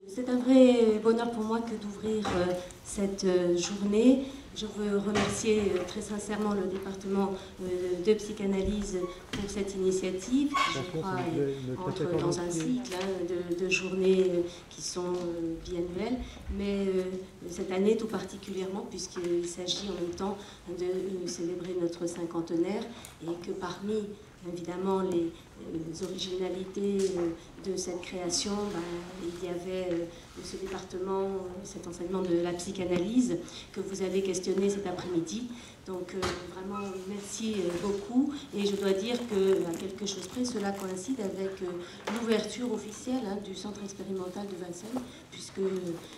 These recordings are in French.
C'est un vrai bonheur pour moi que d'ouvrir cette journée. Je veux remercier très sincèrement le département de psychanalyse pour cette initiative qui, je crois, entre dans un cycle de journées qui sont biannuelles, mais cette année tout particulièrement puisqu'il s'agit en même temps de célébrer notre cinquantenaire et que parmi évidemment les originalités de cette création, il y avait ce département, cet enseignement de la psychanalyse que vous avez questionné cet après-midi. Donc vraiment merci beaucoup, et je dois dire qu'à quelque chose près, cela coïncide avec l'ouverture officielle du centre expérimental de Vincennes, puisque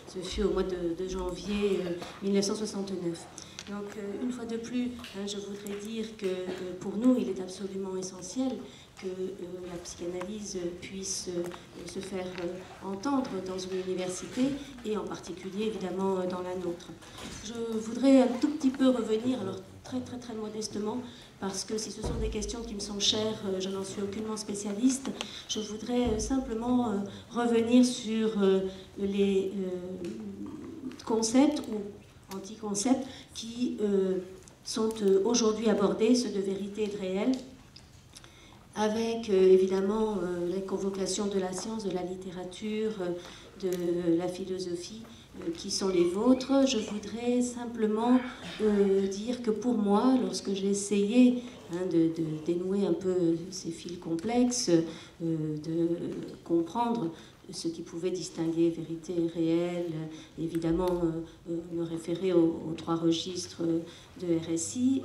ce fut au mois de janvier 1969. Donc, une fois de plus, je voudrais dire que pour nous, il est absolument essentiel que la psychanalyse puisse se faire entendre dans une université, et en particulier, évidemment, dans la nôtre. Je voudrais un tout petit peu revenir, alors très modestement, parce que si ce sont des questions qui me sont chères, je n'en suis aucunement spécialiste. Je voudrais simplement revenir sur les concepts ou anticoncepts qui sont aujourd'hui abordés, ceux de vérité et de réel, avec évidemment les convocations de la science, de la littérature, de la philosophie qui sont les vôtres. Je voudrais simplement dire que pour moi, lorsque j'ai essayé de dénouer un peu ces fils complexes, de comprendre ce qui pouvait distinguer vérité et réel, évidemment me référer aux trois registres de RSI,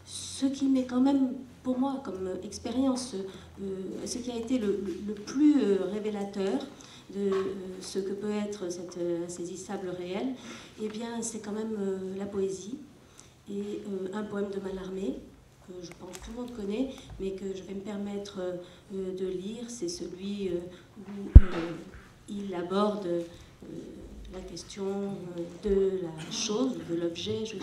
ce qui m'est quand même, pour moi, comme expérience, ce qui a été le plus révélateur de ce que peut être cet insaisissable réel, eh bien, c'est quand même la poésie et un poème de Mallarmé, que je pense que tout le monde connaît, mais que je vais me permettre de lire. C'est celui où il aborde la question de la chose, de l'objet. Je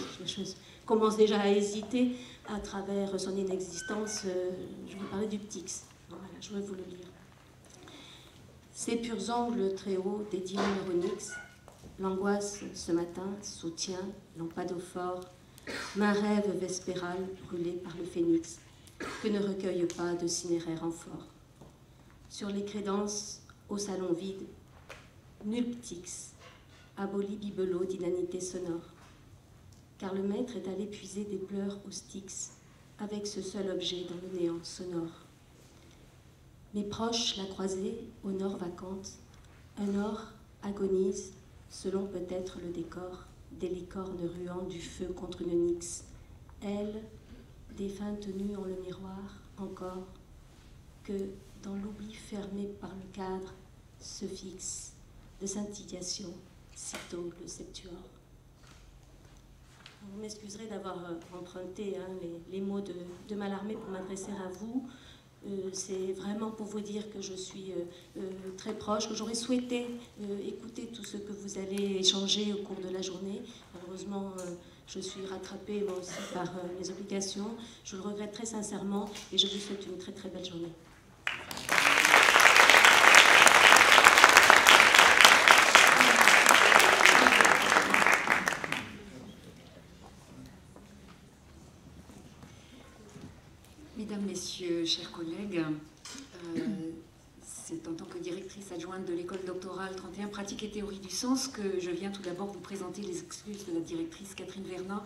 commence déjà à hésiter à travers son inexistence. Je vais parler du ptyx. Voilà, je vais vous le lire. Ces purs angles très hauts des diamants onyx, l'angoisse ce matin soutient lampadophore, ma rêve vespéral brûlé par le phénix, que ne recueille pas de cinéraire amphore. Sur les crédences, au salon vide, nul ptyx, aboli bibelot d'inanité sonore, car le maître est allé puiser des pleurs au styx, avec ce seul objet dans le néant sonore. Mes proches, la croisée, au nord vacante, un or agonise, selon peut-être le décor, des licornes ruant du feu contre une onyx. Elle, défunte nue en le miroir, encore, que dans l'oubli fermé par le cadre, se fixe, de scintillation, sitôt le septuor. Vous m'excuserez d'avoir emprunté les mots de Mallarmé pour m'adresser à vous. C'est vraiment pour vous dire que je suis très proche, que j'aurais souhaité écouter tout ce que vous allez échanger au cours de la journée. Malheureusement, je suis rattrapée moi aussi par mes obligations. Je le regrette très sincèrement et je vous souhaite une très belle journée. Mesdames, Messieurs, chers collègues, c'est en tant que directrice adjointe de l'école doctorale 31 Pratique et Théorie du Sens que je viens tout d'abord vous présenter les excuses de la directrice Catherine Vernat,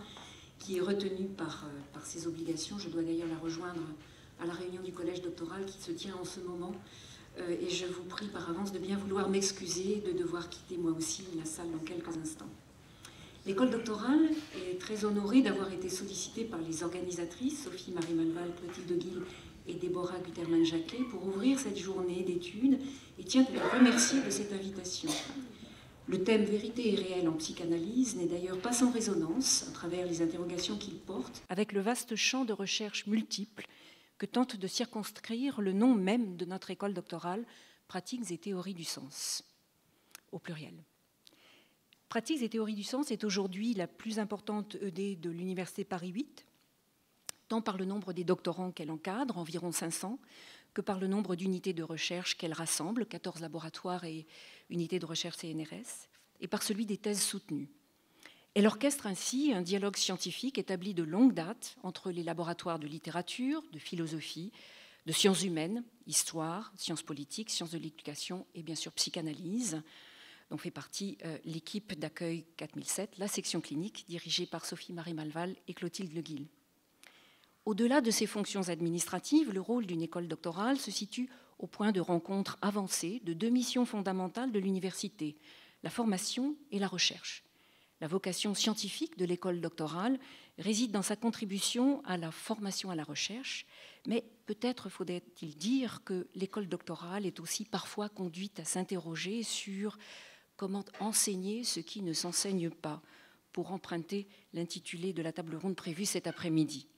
qui est retenue par ses obligations. Je dois d'ailleurs la rejoindre à la réunion du collège doctoral qui se tient en ce moment. Et je vous prie par avance de bien vouloir m'excuser de devoir quitter moi aussi la salle dans quelques instants. L'école doctorale est très honorée d'avoir été sollicitée par les organisatrices, Sophie-Marie Malval, Clotilde Guil et Déborah Guterman-Jacquet, pour ouvrir cette journée d'études et tient à les remercier de cette invitation. Le thème vérité et réel en psychanalyse n'est d'ailleurs pas sans résonance à travers les interrogations qu'il porte, avec le vaste champ de recherche multiples que tente de circonscrire le nom même de notre école doctorale, Pratiques et Théories du Sens, au pluriel. Pratiques et Théories du Sens est aujourd'hui la plus importante ED de l'Université Paris 8, tant par le nombre des doctorants qu'elle encadre, environ 500, que par le nombre d'unités de recherche qu'elle rassemble, 14 laboratoires et unités de recherche CNRS, et par celui des thèses soutenues. Elle orchestre ainsi un dialogue scientifique établi de longue date entre les laboratoires de littérature, de philosophie, de sciences humaines, histoire, sciences politiques, sciences de l'éducation et bien sûr psychanalyse, dont fait partie l'équipe d'accueil 4007, la section clinique dirigée par Sophie-Marie Malval et Clotilde Leguil. Au-delà de ses fonctions administratives, le rôle d'une école doctorale se situe au point de rencontre avancée de deux missions fondamentales de l'université, la formation et la recherche. La vocation scientifique de l'école doctorale réside dans sa contribution à la formation à la recherche, mais peut-être faudrait-il dire que l'école doctorale est aussi parfois conduite à s'interroger sur comment enseigner ce qui ne s'enseigne pas, pour emprunter l'intitulé de la table ronde prévue cet après-midi.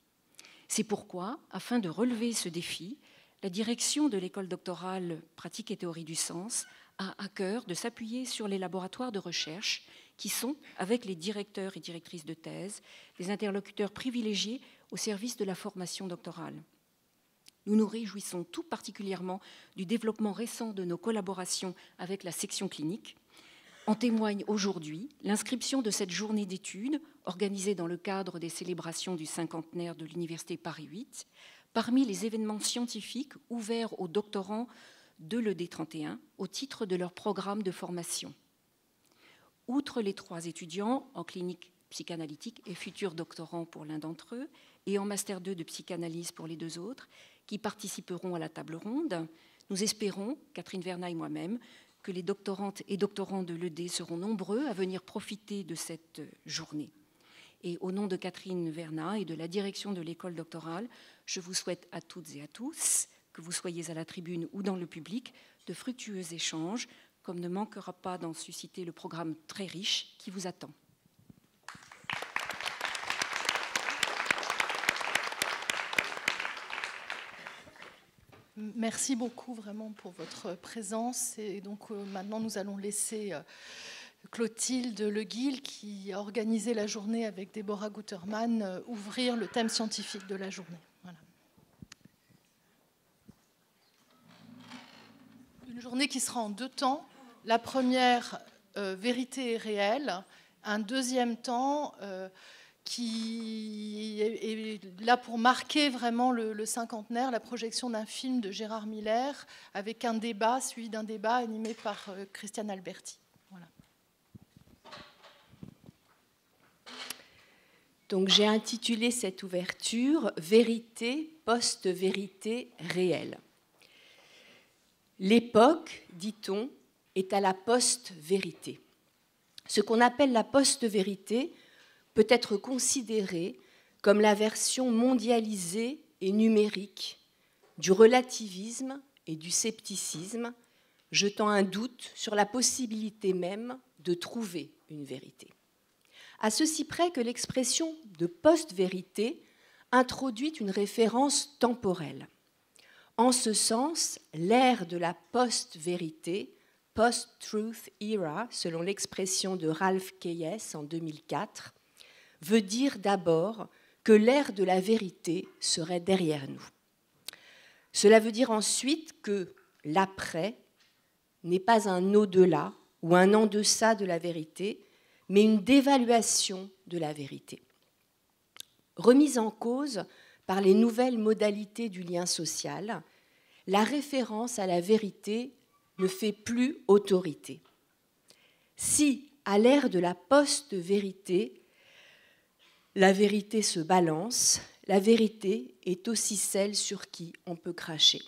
C'est pourquoi, afin de relever ce défi, la direction de l'école doctorale Pratique et théorie du sens a à cœur de s'appuyer sur les laboratoires de recherche qui sont, avec les directeurs et directrices de thèse, des interlocuteurs privilégiés au service de la formation doctorale. Nous nous réjouissons tout particulièrement du développement récent de nos collaborations avec la section clinique. En témoigne aujourd'hui l'inscription de cette journée d'études organisée dans le cadre des célébrations du cinquantenaire de l'Université Paris 8 parmi les événements scientifiques ouverts aux doctorants de l'ED 31 au titre de leur programme de formation. Outre les 3 étudiants en clinique psychanalytique et futurs doctorants pour l'un d'entre eux et en master 2 de psychanalyse pour les 2 autres qui participeront à la table ronde, nous espérons, Catherine Vernat et moi-même, que les doctorantes et doctorants de l'ED seront nombreux à venir profiter de cette journée. Et au nom de Catherine Vernat et de la direction de l'école doctorale, je vous souhaite à toutes et à tous, que vous soyez à la tribune ou dans le public, de fructueux échanges, comme ne manquera pas d'en susciter le programme très riche qui vous attend. Merci beaucoup vraiment pour votre présence. Et donc maintenant, nous allons laisser Clotilde Leguil, qui a organisé la journée avec Déborah Guterman, ouvrir le thème scientifique de la journée. Voilà. Une journée qui sera en 2 temps. La première, vérité et réel. Un deuxième temps qui est là pour marquer vraiment le cinquantenaire, la projection d'un film de Gérard Miller avec un débat, suivi d'un débat animé par Christiane Alberti. Voilà. Donc j'ai intitulé cette ouverture « Vérité, post-vérité réelle ». L'époque, dit-on, est à la post-vérité. Ce qu'on appelle la post-vérité peut être considéré comme la version mondialisée et numérique du relativisme et du scepticisme, jetant un doute sur la possibilité même de trouver une vérité. À ceci près que l'expression de post-vérité introduit une référence temporelle. En ce sens, l'ère de la post-vérité, post-truth era, selon l'expression de Ralph Keyes en 2004, veut dire d'abord que l'ère de la vérité serait derrière nous. Cela veut dire ensuite que l'après n'est pas un au-delà ou un en deçà de la vérité, mais une dévaluation de la vérité. Remise en cause par les nouvelles modalités du lien social, la référence à la vérité ne fait plus autorité. Si, à l'ère de la post-vérité, la vérité se balance, la vérité est aussi celle sur qui on peut cracher.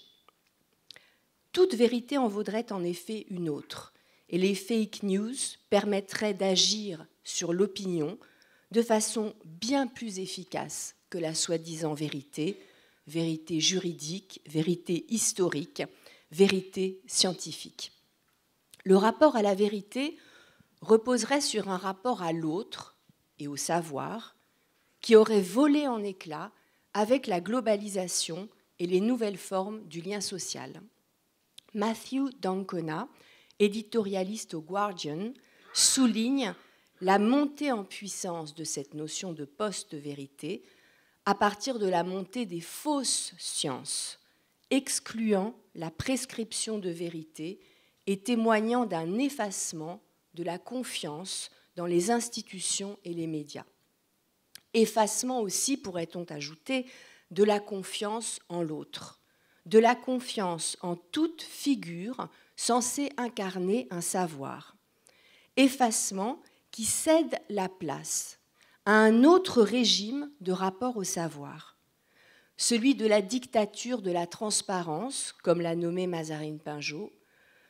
Toute vérité en vaudrait en effet une autre, et les fake news permettraient d'agir sur l'opinion de façon bien plus efficace que la soi-disant vérité, vérité juridique, vérité historique, vérité scientifique. Le rapport à la vérité reposerait sur un rapport à l'autre et au savoir qui aurait volé en éclats avec la globalisation et les nouvelles formes du lien social. Matthew d'Ancona, éditorialiste au Guardian, souligne la montée en puissance de cette notion de post-vérité à partir de la montée des fausses sciences, excluant la prescription de vérité et témoignant d'un effacement de la confiance dans les institutions et les médias. Effacement aussi, pourrait-on ajouter, de la confiance en l'autre, de la confiance en toute figure censée incarner un savoir. Effacement qui cède la place à un autre régime de rapport au savoir, celui de la dictature de la transparence, comme l'a nommé Mazarine Pinjot,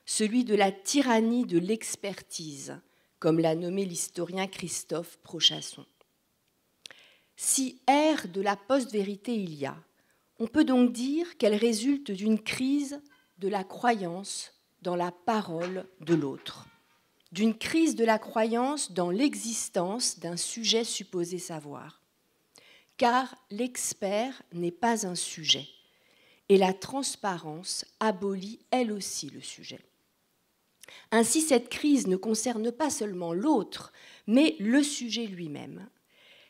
celui de la tyrannie de l'expertise, comme l'a nommé l'historien Christophe Prochasson. Si ère de la post-vérité il y a, on peut donc dire qu'elle résulte d'une crise de la croyance dans la parole de l'autre, d'une crise de la croyance dans l'existence d'un sujet supposé savoir. Car l'expert n'est pas un sujet, et la transparence abolit elle aussi le sujet. Ainsi, cette crise ne concerne pas seulement l'autre, mais le sujet lui-même.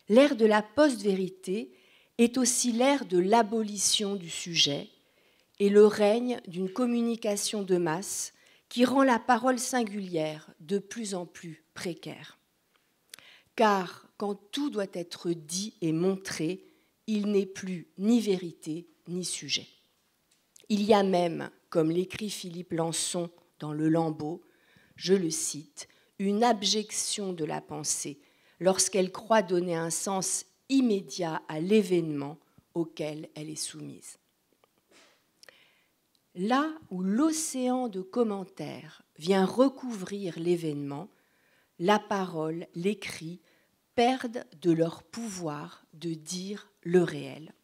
L'ère de la post-vérité est aussi l'ère de l'abolition du sujet et le règne d'une communication de masse qui rend la parole singulière de plus en plus précaire. Car quand tout doit être dit et montré, il n'est plus ni vérité ni sujet. Il y a même, comme l'écrit Philippe Lançon dans Le Lambeau, je le cite, une abjection de la pensée lorsqu'elle croit donner un sens immédiat à l'événement auquel elle est soumise. Là où l'océan de commentaires vient recouvrir l'événement, la parole, l'écrit perdent de leur pouvoir de dire le réel.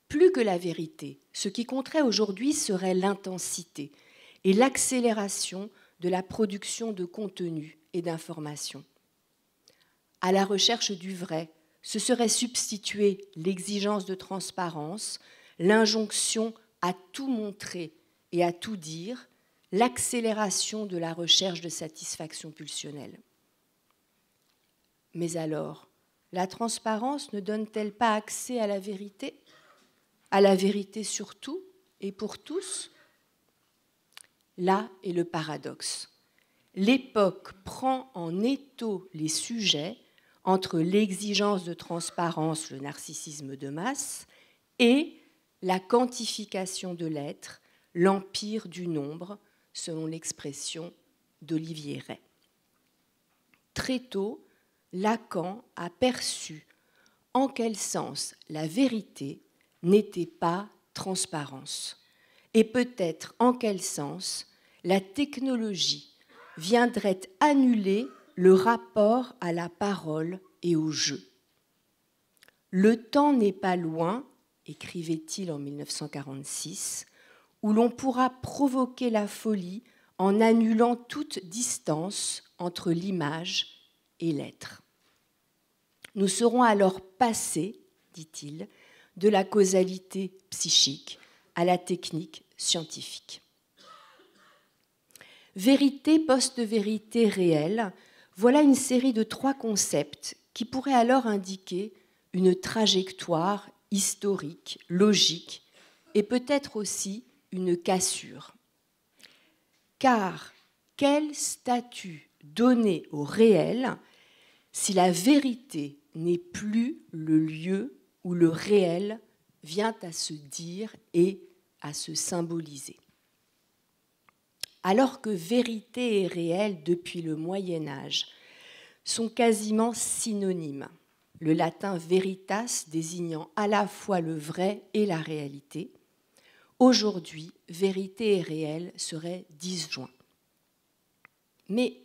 Plus que la vérité, ce qui compterait aujourd'hui serait l'intensité et l'accélération de la production de contenu et d'informations. À la recherche du vrai, se serait substituée l'exigence de transparence, l'injonction à tout montrer et à tout dire, l'accélération de la recherche de satisfaction pulsionnelle. Mais alors, la transparence ne donne-t-elle pas accès à la vérité sur tout et pour tous? Là est le paradoxe. L'époque prend en étau les sujets entre l'exigence de transparence, le narcissisme de masse, et la quantification de l'être, l'empire du nombre, selon l'expression d'Olivier Rey. Très tôt, Lacan a perçu en quel sens la vérité n'était pas transparence, et peut-être en quel sens la technologie viendrait annuler le rapport à la parole et au jeu. Le temps n'est pas loin, écrivait-il en 1946, où l'on pourra provoquer la folie en annulant toute distance entre l'image et l'être. Nous serons alors passés, dit-il, de la causalité psychique à la technique scientifique. Vérité, post-vérité réelle, voilà une série de 3 concepts qui pourraient alors indiquer une trajectoire historique, logique et peut-être aussi une cassure. Car quel statut donner au réel si la vérité n'est plus le lieu où le réel vient à se dire et à se symboliser? Alors que vérité et réel depuis le Moyen-Âge sont quasiment synonymes, le latin veritas désignant à la fois le vrai et la réalité, aujourd'hui, vérité et réel seraient disjoints. Mais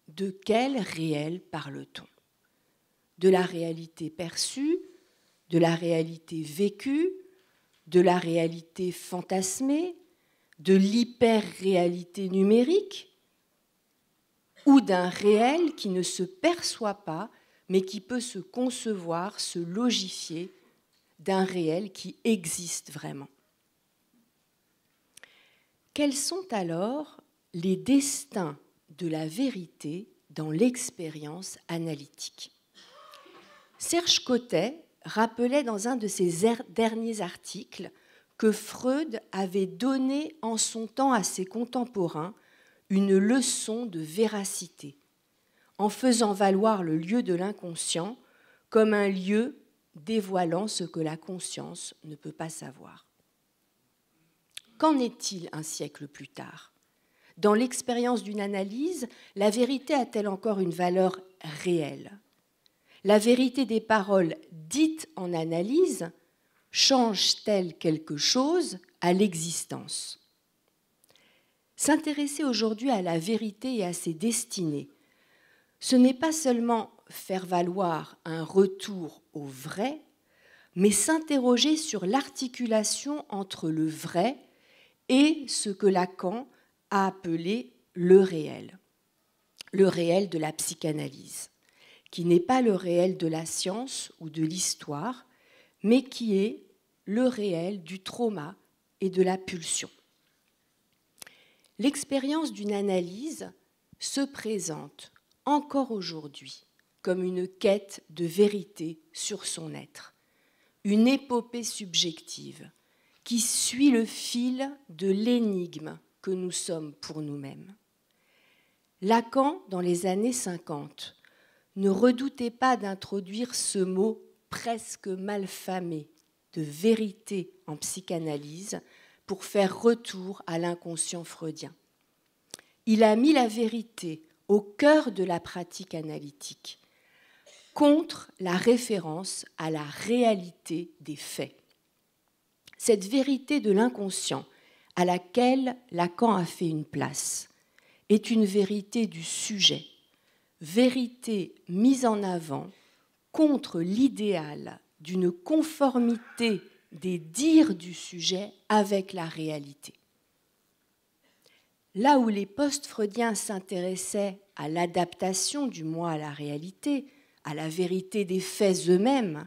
de quel réel parle-t-on? De la réalité perçue, de la réalité vécue, de la réalité fantasmée, de l'hyper-réalité numérique, ou d'un réel qui ne se perçoit pas, mais qui peut se concevoir, se logifier, d'un réel qui existe vraiment. Quels sont alors les destins de la vérité dans l'expérience analytique? Serge Cotet rappelait dans un de ses derniers articles que Freud avait donné en son temps à ses contemporains une leçon de véracité, en faisant valoir le lieu de l'inconscient comme un lieu dévoilant ce que la conscience ne peut pas savoir. Qu'en est-il un siècle plus tard ? Dans l'expérience d'une analyse, la vérité a-t-elle encore une valeur réelle ? La vérité des paroles dites en analyse change-t-elle quelque chose à l'existence ? S'intéresser aujourd'hui à la vérité et à ses destinées, ce n'est pas seulement faire valoir un retour au vrai, mais s'interroger sur l'articulation entre le vrai et ce que Lacan a appelé le réel de la psychanalyse, qui n'est pas le réel de la science ou de l'histoire, mais qui est le réel du trauma et de la pulsion. L'expérience d'une analyse se présente encore aujourd'hui comme une quête de vérité sur son être, une épopée subjective qui suit le fil de l'énigme que nous sommes pour nous-mêmes. Lacan, dans les années 50, ne redoutait pas d'introduire ce mot presque malfamé de vérité en psychanalyse pour faire retour à l'inconscient freudien. Il a mis la vérité au cœur de la pratique analytique, contre la référence à la réalité des faits. Cette vérité de l'inconscient à laquelle Lacan a fait une place est une vérité du sujet, vérité mise en avant contre l'idéal d'une conformité des dires du sujet avec la réalité. Là où les post-freudiens s'intéressaient à l'adaptation du moi à la réalité, à la vérité des faits eux-mêmes,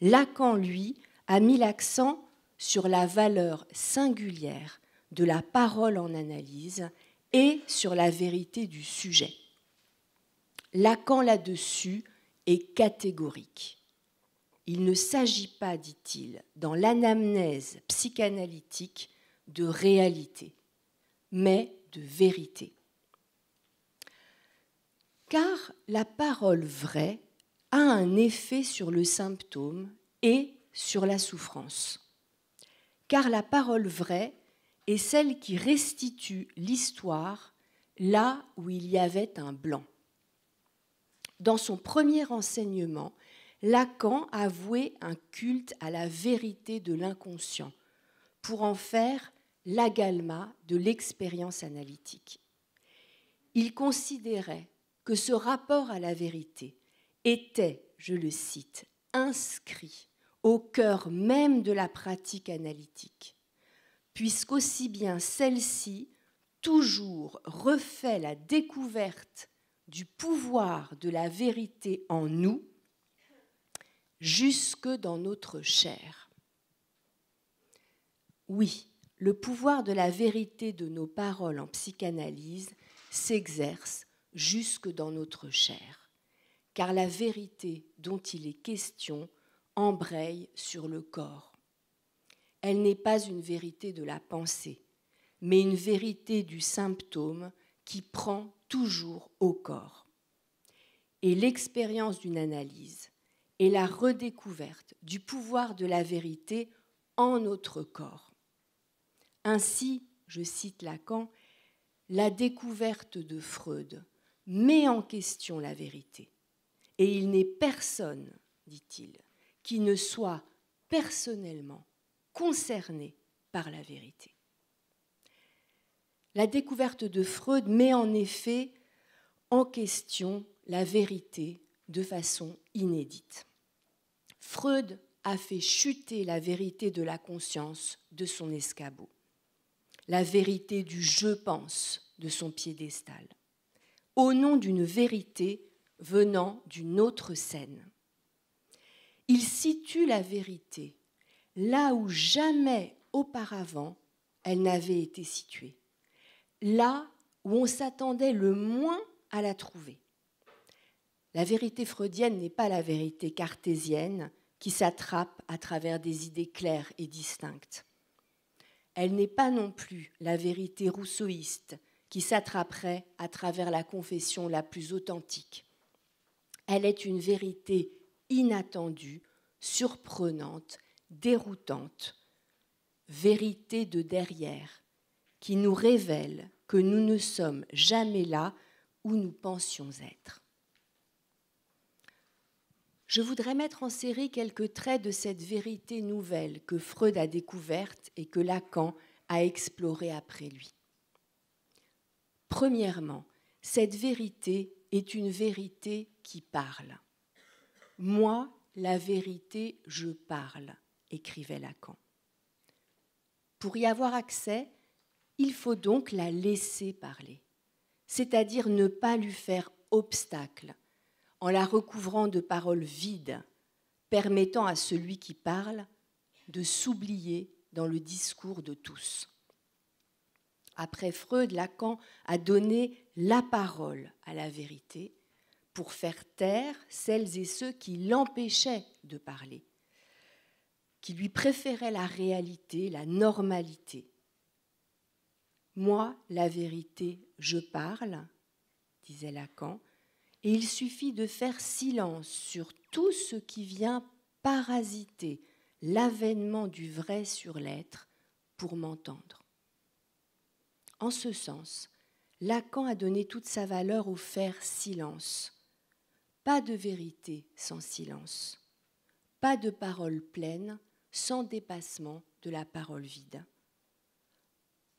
Lacan, lui, a mis l'accent sur la valeur singulière de la parole en analyse et sur la vérité du sujet. Lacan, là-dessus, est catégorique. Il ne s'agit pas, dit-il, dans l'anamnèse psychanalytique de réalité, mais de vérité. Car la parole vraie a un effet sur le symptôme et sur la souffrance. Car la parole vraie est celle qui restitue l'histoire là où il y avait un blanc. Dans son premier enseignement, Lacan a voué un culte à la vérité de l'inconscient pour en faire l'agalma de l'expérience analytique. Il considérait que ce rapport à la vérité était, je le cite, inscrit au cœur même de la pratique analytique, puisqu'aussi bien celle-ci toujours refait la découverte du pouvoir de la vérité en nous jusque dans notre chair. Oui, le pouvoir de la vérité de nos paroles en psychanalyse s'exerce jusque dans notre chair, car la vérité dont il est question embraye sur le corps. Elle n'est pas une vérité de la pensée, mais une vérité du symptôme qui prend toujours au corps. Et l'expérience d'une analyse est la redécouverte du pouvoir de la vérité en notre corps. Ainsi, je cite Lacan, la découverte de Freud met en question la vérité. Et il n'est personne, dit-il, qui ne soit personnellement concerné par la vérité. La découverte de Freud met en effet en question la vérité de façon inédite. Freud a fait chuter la vérité de la conscience de son escabeau, la vérité du « je pense » de son piédestal, au nom d'une vérité venant d'une autre scène. Il situe la vérité là où jamais auparavant elle n'avait été située, là où on s'attendait le moins à la trouver. La vérité freudienne n'est pas la vérité cartésienne qui s'attrape à travers des idées claires et distinctes. Elle n'est pas non plus la vérité rousseauiste qui s'attraperait à travers la confession la plus authentique. Elle est une vérité inattendue, surprenante, déroutante, vérité de derrière, qui nous révèle que nous ne sommes jamais là où nous pensions être. Je voudrais mettre en série quelques traits de cette vérité nouvelle que Freud a découverte et que Lacan a explorée après lui. Premièrement, cette vérité est une vérité qui parle. Moi, la vérité, je parle, écrivait Lacan. Pour y avoir accès, il faut donc la laisser parler, c'est-à-dire ne pas lui faire obstacle, en la recouvrant de paroles vides, permettant à celui qui parle de s'oublier dans le discours de tous. Après Freud, Lacan a donné la parole à la vérité pour faire taire celles et ceux qui l'empêchaient de parler, qui lui préféraient la réalité, la normalité. Moi, la vérité, je parle, disait Lacan, et il suffit de faire silence sur tout ce qui vient parasiter l'avènement du vrai sur l'être pour m'entendre. En ce sens, Lacan a donné toute sa valeur au faire silence. Pas de vérité sans silence, pas de parole pleine sans dépassement de la parole vide,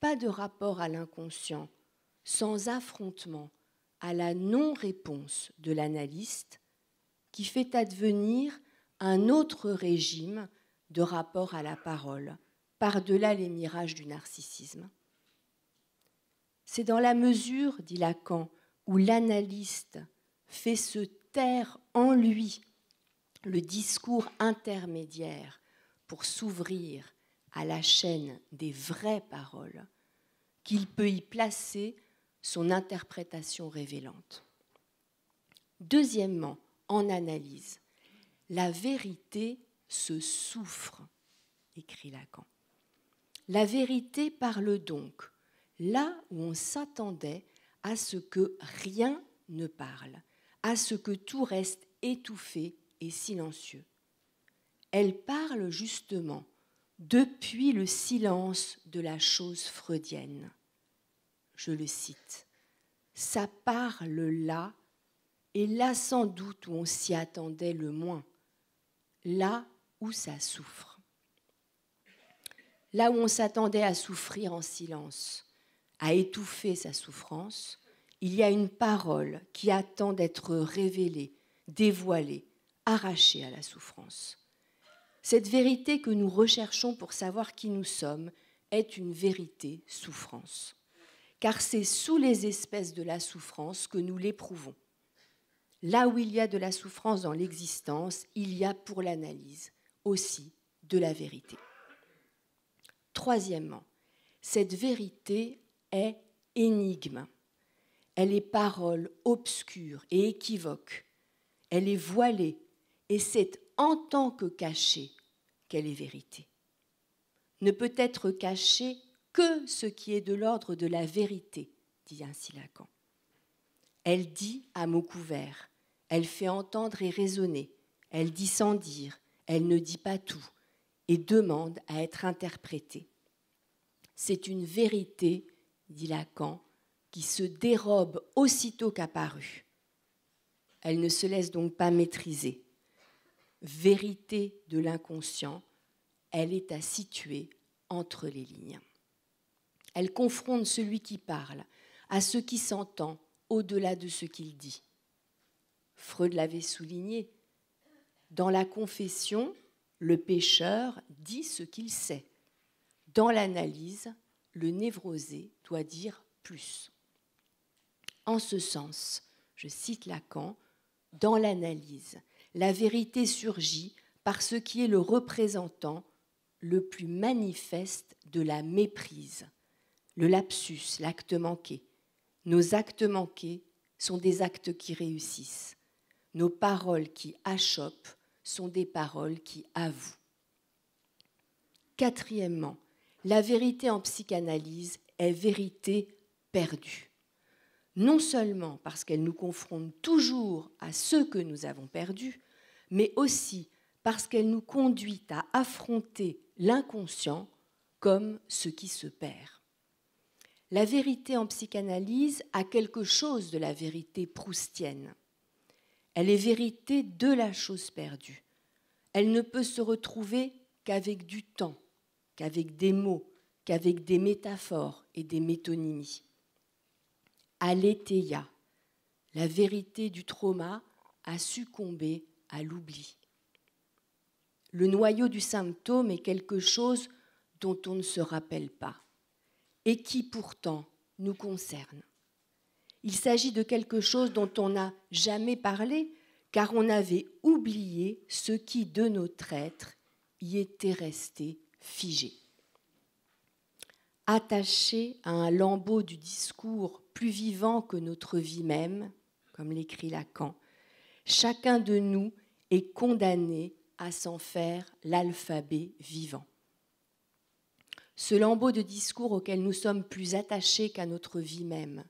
pas de rapport à l'inconscient sans affrontement à la non-réponse de l'analyste qui fait advenir un autre régime de rapport à la parole, par-delà les mirages du narcissisme. C'est dans la mesure, dit Lacan, où l'analyste fait se taire en lui le discours intermédiaire pour s'ouvrir à la chaîne des vraies paroles, qu'il peut y placer son interprétation révélante. Deuxièmement, en analyse, la vérité se souffre, écrit Lacan. La vérité parle donc là où on s'attendait à ce que rien ne parle, à ce que tout reste étouffé et silencieux. Elle parle justement depuis le silence de la chose freudienne. Je le cite, « Ça parle là, et là sans doute où on s'y attendait le moins, là où ça souffre. » Là où on s'attendait à souffrir en silence, à étouffer sa souffrance, il y a une parole qui attend d'être révélée, dévoilée, arrachée à la souffrance. Cette vérité que nous recherchons pour savoir qui nous sommes est une vérité souffrance. Car c'est sous les espèces de la souffrance que nous l'éprouvons. Là où il y a de la souffrance dans l'existence, il y a pour l'analyse aussi de la vérité. Troisièmement, cette vérité est énigme. Elle est parole obscure et équivoque. Elle est voilée et c'est en tant que cachée qu'elle est vérité. Ne peut être cachée que ce qui est de l'ordre de la vérité, dit ainsi Lacan. Elle dit à mots couverts, elle fait entendre et raisonner, elle dit sans dire, elle ne dit pas tout et demande à être interprétée. C'est une vérité, dit Lacan, qui se dérobe aussitôt qu'apparue. Elle ne se laisse donc pas maîtriser. Vérité de l'inconscient, elle est à situer entre les lignes. Elle confronte celui qui parle à ce qui s'entend au-delà de ce qu'il dit. Freud l'avait souligné, dans la confession, le pécheur dit ce qu'il sait. Dans l'analyse, le névrosé doit dire plus. En ce sens, je cite Lacan, dans l'analyse, la vérité surgit par ce qui est le représentant le plus manifeste de la méprise, le lapsus, l'acte manqué. Nos actes manqués sont des actes qui réussissent. Nos paroles qui achoppent sont des paroles qui avouent. Quatrièmement, la vérité en psychanalyse est vérité perdue. Non seulement parce qu'elle nous confronte toujours à ce que nous avons perdu, mais aussi parce qu'elle nous conduit à affronter l'inconscient comme ce qui se perd. La vérité en psychanalyse a quelque chose de la vérité proustienne. Elle est vérité de la chose perdue. Elle ne peut se retrouver qu'avec du temps, qu'avec des mots, qu'avec des métaphores et des métonymies. Aletheia, la vérité du trauma, a succombé à l'oubli. Le noyau du symptôme est quelque chose dont on ne se rappelle pas et qui pourtant nous concerne. Il s'agit de quelque chose dont on n'a jamais parlé car on avait oublié ce qui de notre être y était resté figé. Attaché à un lambeau du discours plus vivant que notre vie même, comme l'écrit Lacan, chacun de nous est condamné à s'en faire l'alphabet vivant. Ce lambeau de discours auquel nous sommes plus attachés qu'à notre vie même,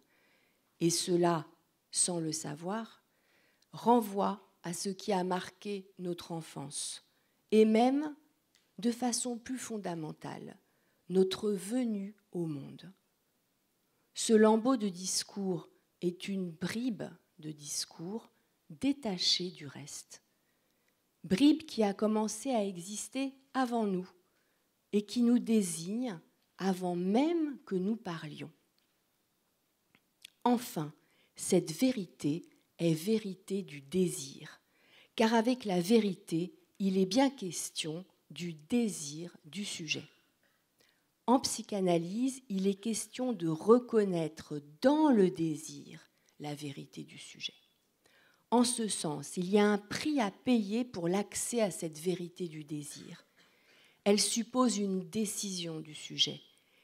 et cela sans le savoir, renvoie à ce qui a marqué notre enfance, et même, de façon plus fondamentale, notre venue au monde. Ce lambeau de discours est une bribe de discours détachée du reste. Bribe qui a commencé à exister avant nous et qui nous désigne avant même que nous parlions. Enfin, cette vérité est vérité du désir, car avec la vérité, il est bien question du désir du sujet. En psychanalyse, il est question de reconnaître dans le désir la vérité du sujet. En ce sens, il y a un prix à payer pour l'accès à cette vérité du désir. Elle suppose une décision du sujet,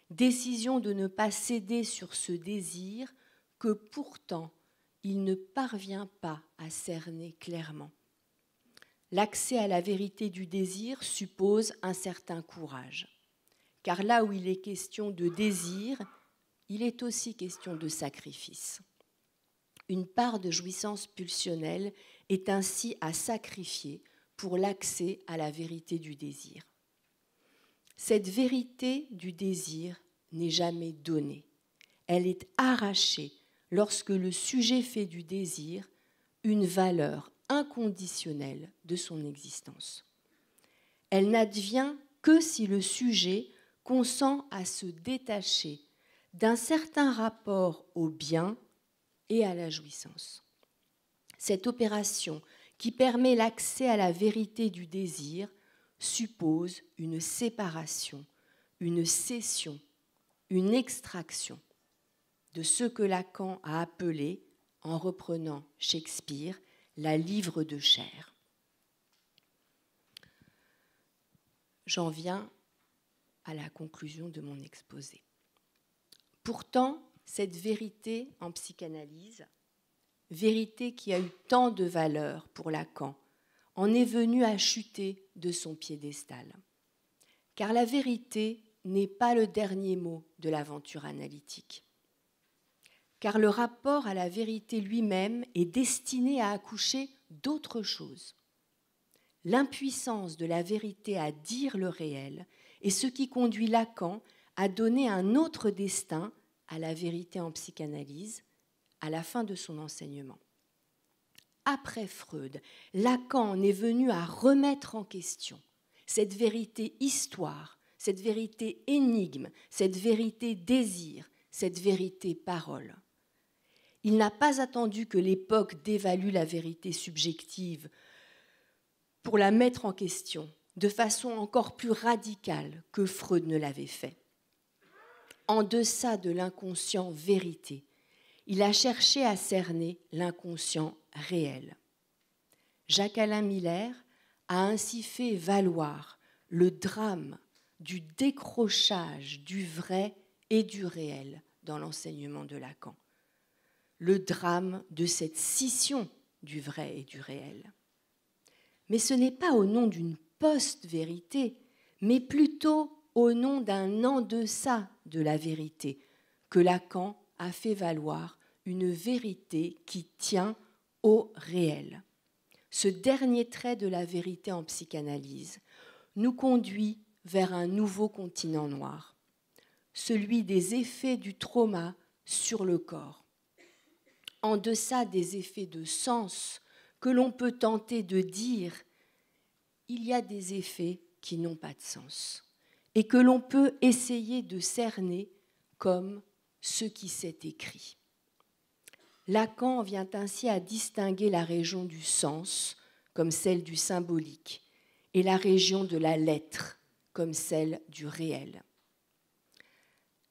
décision de ne pas céder sur ce désir que pourtant il ne parvient pas à cerner clairement. L'accès à la vérité du désir suppose un certain courage, car là où il est question de désir, il est aussi question de sacrifice. Une part de jouissance pulsionnelle est ainsi à sacrifier pour l'accès à la vérité du désir. Cette vérité du désir n'est jamais donnée. Elle est arrachée lorsque le sujet fait du désir une valeur inconditionnelle de son existence. Elle n'advient que si le sujet consent à se détacher d'un certain rapport au bien et à la jouissance. Cette opération qui permet l'accès à la vérité du désir suppose une séparation, une cession, une extraction de ce que Lacan a appelé, en reprenant Shakespeare, la livre de chair. J'en viens à la conclusion de mon exposé. Pourtant, cette vérité en psychanalyse, vérité qui a eu tant de valeur pour Lacan, en est venue à chuter de son piédestal. Car la vérité n'est pas le dernier mot de l'aventure analytique. Car le rapport à la vérité lui-même est destiné à accoucher d'autre chose. L'impuissance de la vérité à dire le réel est ce qui conduit Lacan à donner un autre destin à la vérité en psychanalyse à la fin de son enseignement. Après Freud, Lacan en est venu à remettre en question cette vérité histoire, cette vérité énigme, cette vérité désir, cette vérité parole. Il n'a pas attendu que l'époque dévalue la vérité subjective pour la mettre en question de façon encore plus radicale que Freud ne l'avait fait. En deçà de l'inconscient vérité, il a cherché à cerner l'inconscient réel. Jacques-Alain Miller a ainsi fait valoir le drame du décrochage du vrai et du réel dans l'enseignement de Lacan, le drame de cette scission du vrai et du réel. mais ce n'est pas au nom d'une post-vérité, mais plutôt au nom d'un en-deçà de la vérité que Lacan a fait valoir une vérité qui tient au réel. Ce dernier trait de la vérité en psychanalyse nous conduit vers un nouveau continent noir, celui des effets du trauma sur le corps. En deçà des effets de sens que l'on peut tenter de dire, il y a des effets qui n'ont pas de sens et que l'on peut essayer de cerner comme ce qui s'est écrit. Lacan vient ainsi à distinguer la région du sens comme celle du symbolique et la région de la lettre comme celle du réel.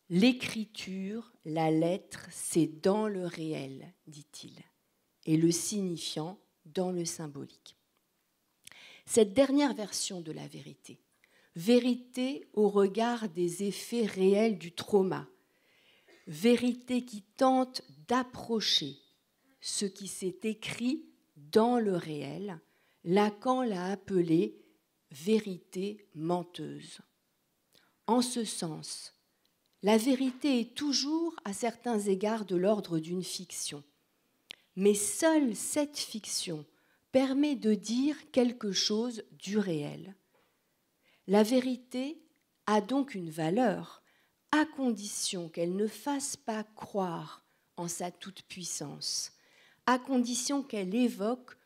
L'écriture, la lettre, c'est dans le réel, dit-il, et le signifiant dans le symbolique. Cette dernière version de la vérité, vérité au regard des effets réels du trauma, vérité qui tente d'approcher ce qui s'est écrit dans le réel, Lacan l'a appelée vérité menteuse. En ce sens, la vérité est toujours, à certains égards, de l'ordre d'une fiction. Mais seule cette fiction permet de dire quelque chose du réel. La vérité a donc une valeur, à condition qu'elle ne fasse pas croire en sa toute-puissance, à condition qu'elle évoque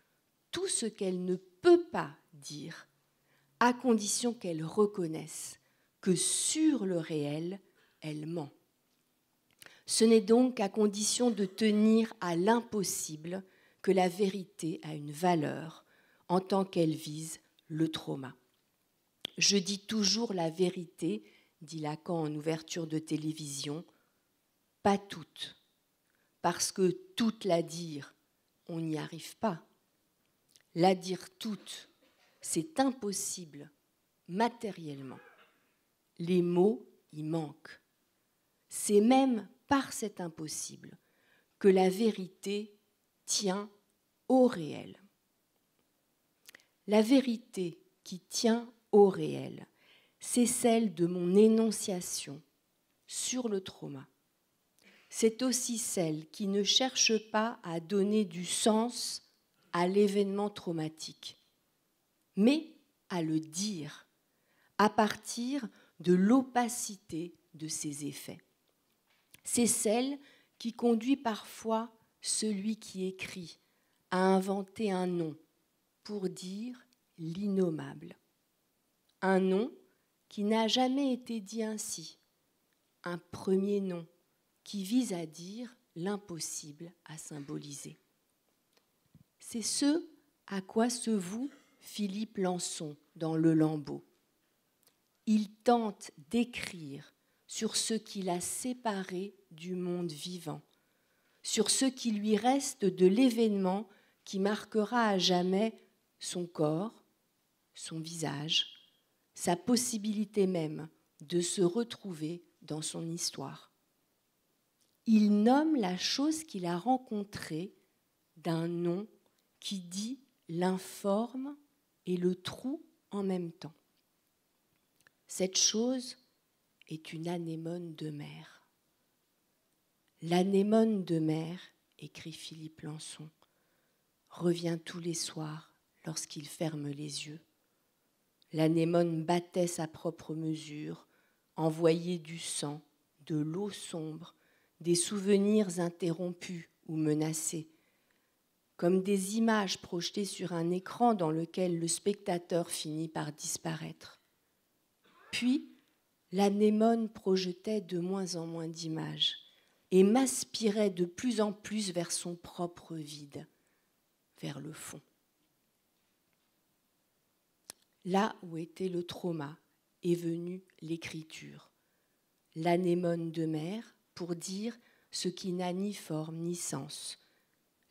tout ce qu'elle ne peut pas dire, à condition qu'elle reconnaisse que sur le réel, elle ment. Ce n'est donc qu'à condition de tenir à l'impossible que la vérité a une valeur en tant qu'elle vise le trauma. Je dis toujours la vérité, dit Lacan en ouverture de télévision, pas toute, parce que toute la dire, on n'y arrive pas. La dire toute, c'est impossible matériellement. Les mots y manquent. C'est même par cet impossible que la vérité tient au réel. La vérité qui tient au réel, c'est celle de mon énonciation sur le trauma. C'est aussi celle qui ne cherche pas à donner du sens à l'événement traumatique, mais à le dire à partir de l'opacité de ses effets. C'est celle qui conduit parfois celui qui écrit à inventer un nom pour dire l'innommable. Un nom qui n'a jamais été dit ainsi, un premier nom qui vise à dire l'impossible à symboliser. C'est ce à quoi se voue Philippe Lançon dans Le Lambeau. Il tente d'écrire sur ce qui l'a séparé du monde vivant, sur ce qui lui reste de l'événement qui marquera à jamais son corps, son visage, sa possibilité même de se retrouver dans son histoire. Il nomme la chose qu'il a rencontrée d'un nom qui dit l'informe et le trou en même temps. Cette chose est une anémone de mer. L'anémone de mer, écrit Philippe Lançon, revient tous les soirs lorsqu'il ferme les yeux. L'anémone battait sa propre mesure, envoyait du sang, de l'eau sombre, des souvenirs interrompus ou menacés, comme des images projetées sur un écran dans lequel le spectateur finit par disparaître. Puis, l'anémone projetait de moins en moins d'images et m'aspirait de plus en plus vers son propre vide, vers le fond. Là où était le trauma est venue l'écriture. L'anémone de mer pour dire ce qui n'a ni forme ni sens.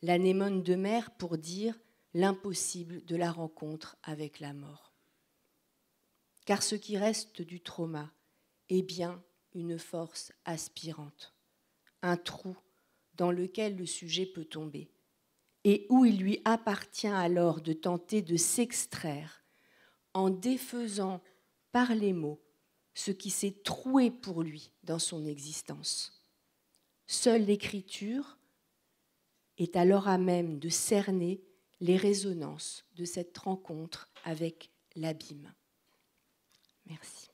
L'anémone de mer pour dire l'impossible de la rencontre avec la mort. Car ce qui reste du trauma est bien une force aspirante, un trou dans lequel le sujet peut tomber, et où il lui appartient alors de tenter de s'extraire, en défaisant par les mots ce qui s'est troué pour lui dans son existence. Seule l'écriture est alors à même de cerner les résonances de cette rencontre avec l'abîme. Merci.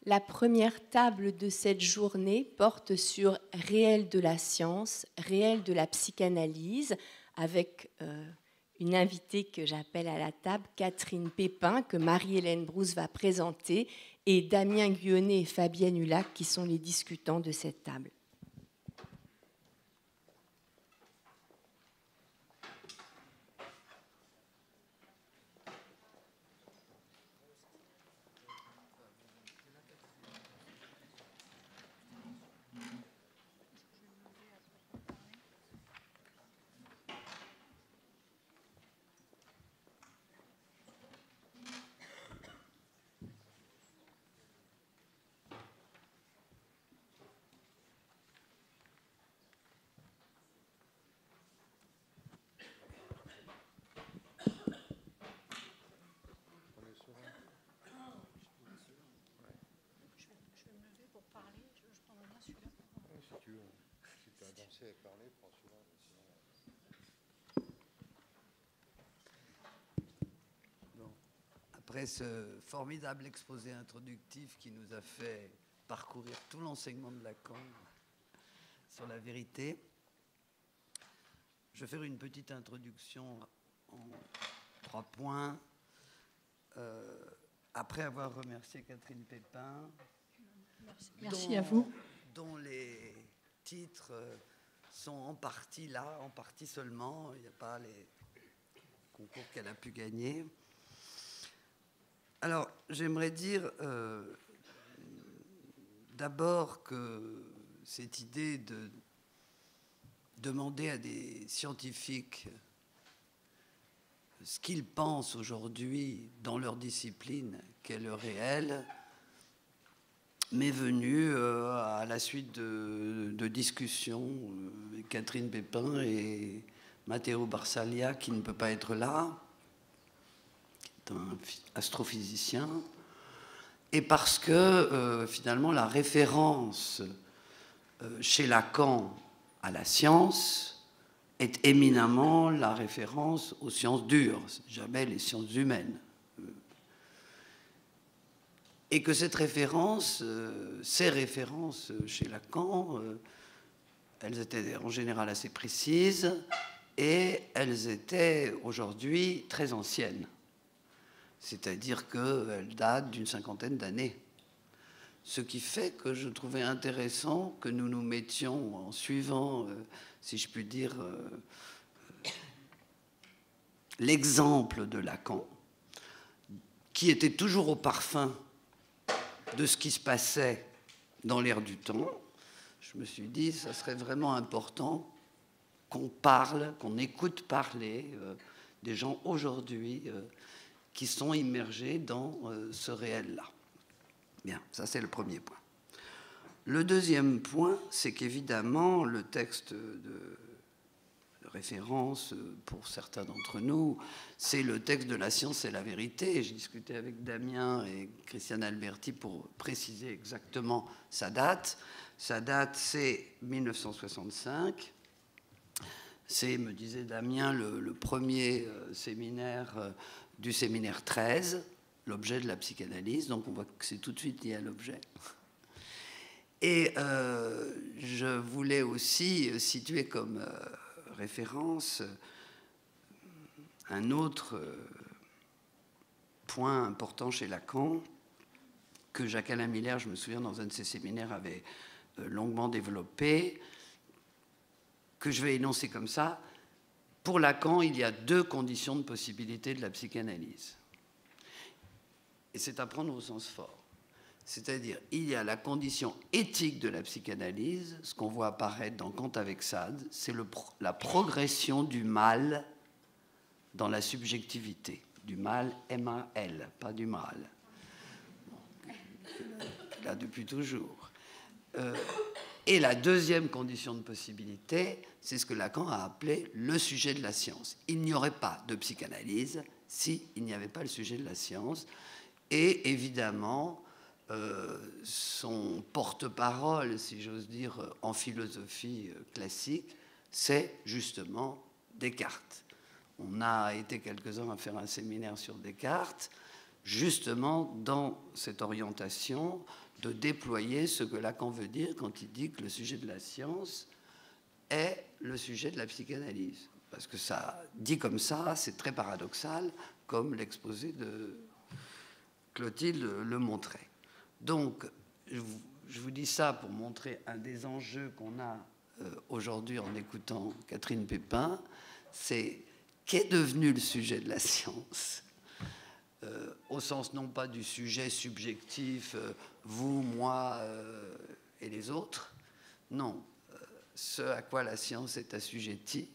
La première table de cette journée porte sur réel de la science, réel de la psychanalyse, avec une invitée que j'appelle à la table, Catherine Pépin, que Marie-Hélène Brousse va présenter, et Damien Guyonnet et Fabienne Hulac, qui sont les discutants de cette table. Après ce formidable exposé introductif qui nous a fait parcourir tout l'enseignement de Lacan sur la vérité, je vais faire une petite introduction en 3 points. Après avoir remercié Catherine Pépin, Merci à vous, dont les titres sont en partie là, en partie seulement, il n'y a pas les concours qu'elle a pu gagner. Alors, j'aimerais dire d'abord que cette idée de demander à des scientifiques ce qu'ils pensent aujourd'hui dans leur discipline, qu'est le réel, m'est venue à la suite de discussions avec Catherine Pépin et Matteo Barsaglia, qui ne peut pas être là, un astrophysicien, et parce que finalement la référence chez Lacan à la science est éminemment la référence aux sciences dures, jamais les sciences humaines. Et que cette référence, ces références chez Lacan, elles étaient en général assez précises et elles étaient aujourd'hui très anciennes. C'est-à-dire qu'elle date d'une 50aine d'années. Ce qui fait que je trouvais intéressant que nous nous mettions en suivant, si je puis dire, l'exemple de Lacan, qui était toujours au parfum de ce qui se passait dans l'air du temps. Je me suis dit, ça serait vraiment important qu'on parle, qu'on écoute parler des gens aujourd'hui qui sont immergés dans ce réel-là. Bien, ça c'est le premier point. Le deuxième point, c'est qu'évidemment, le texte de référence pour certains d'entre nous, c'est le texte de La science et la vérité. J'ai discuté avec Damien et Christiane Alberti pour préciser exactement sa date. Sa date, c'est 1965. C'est, me disait Damien, le premier séminaire du séminaire 13, l'objet de la psychanalyse, donc on voit que c'est tout de suite lié à l'objet. Et je voulais aussi situer comme référence un autre point important chez Lacan, que Jacques-Alain Miller, je me souviens, dans un de ses séminaires, avait longuement développé, que je vais énoncer comme ça. Pour Lacan, il y a 2 conditions de possibilité de la psychanalyse. Et c'est à prendre au sens fort. C'est-à-dire, il y a la condition éthique de la psychanalyse, ce qu'on voit apparaître dans Kant avec Sade, c'est la progression du mal dans la subjectivité. Du mal, M-A-L, pas du mal. Là, depuis toujours. Et la deuxième condition de possibilité, c'est ce que Lacan a appelé le sujet de la science. Il n'y aurait pas de psychanalyse s'il n'y avait pas le sujet de la science. Et évidemment, son porte-parole, si j'ose dire, en philosophie classique, c'est justement Descartes. On a été quelques-uns à faire un séminaire sur Descartes, justement dans cette orientation de déployer ce que Lacan veut dire quand il dit que le sujet de la science est le sujet de la psychanalyse. Parce que ça, dit comme ça, c'est très paradoxal, comme l'exposé de Clotilde le montrait. Donc, je vous dis ça pour montrer un des enjeux qu'on a aujourd'hui en écoutant Catherine Pépin, c'est qu'est devenu le sujet de la science, au sens non pas du sujet subjectif, vous, moi et les autres, non, ce à quoi la science est assujettie,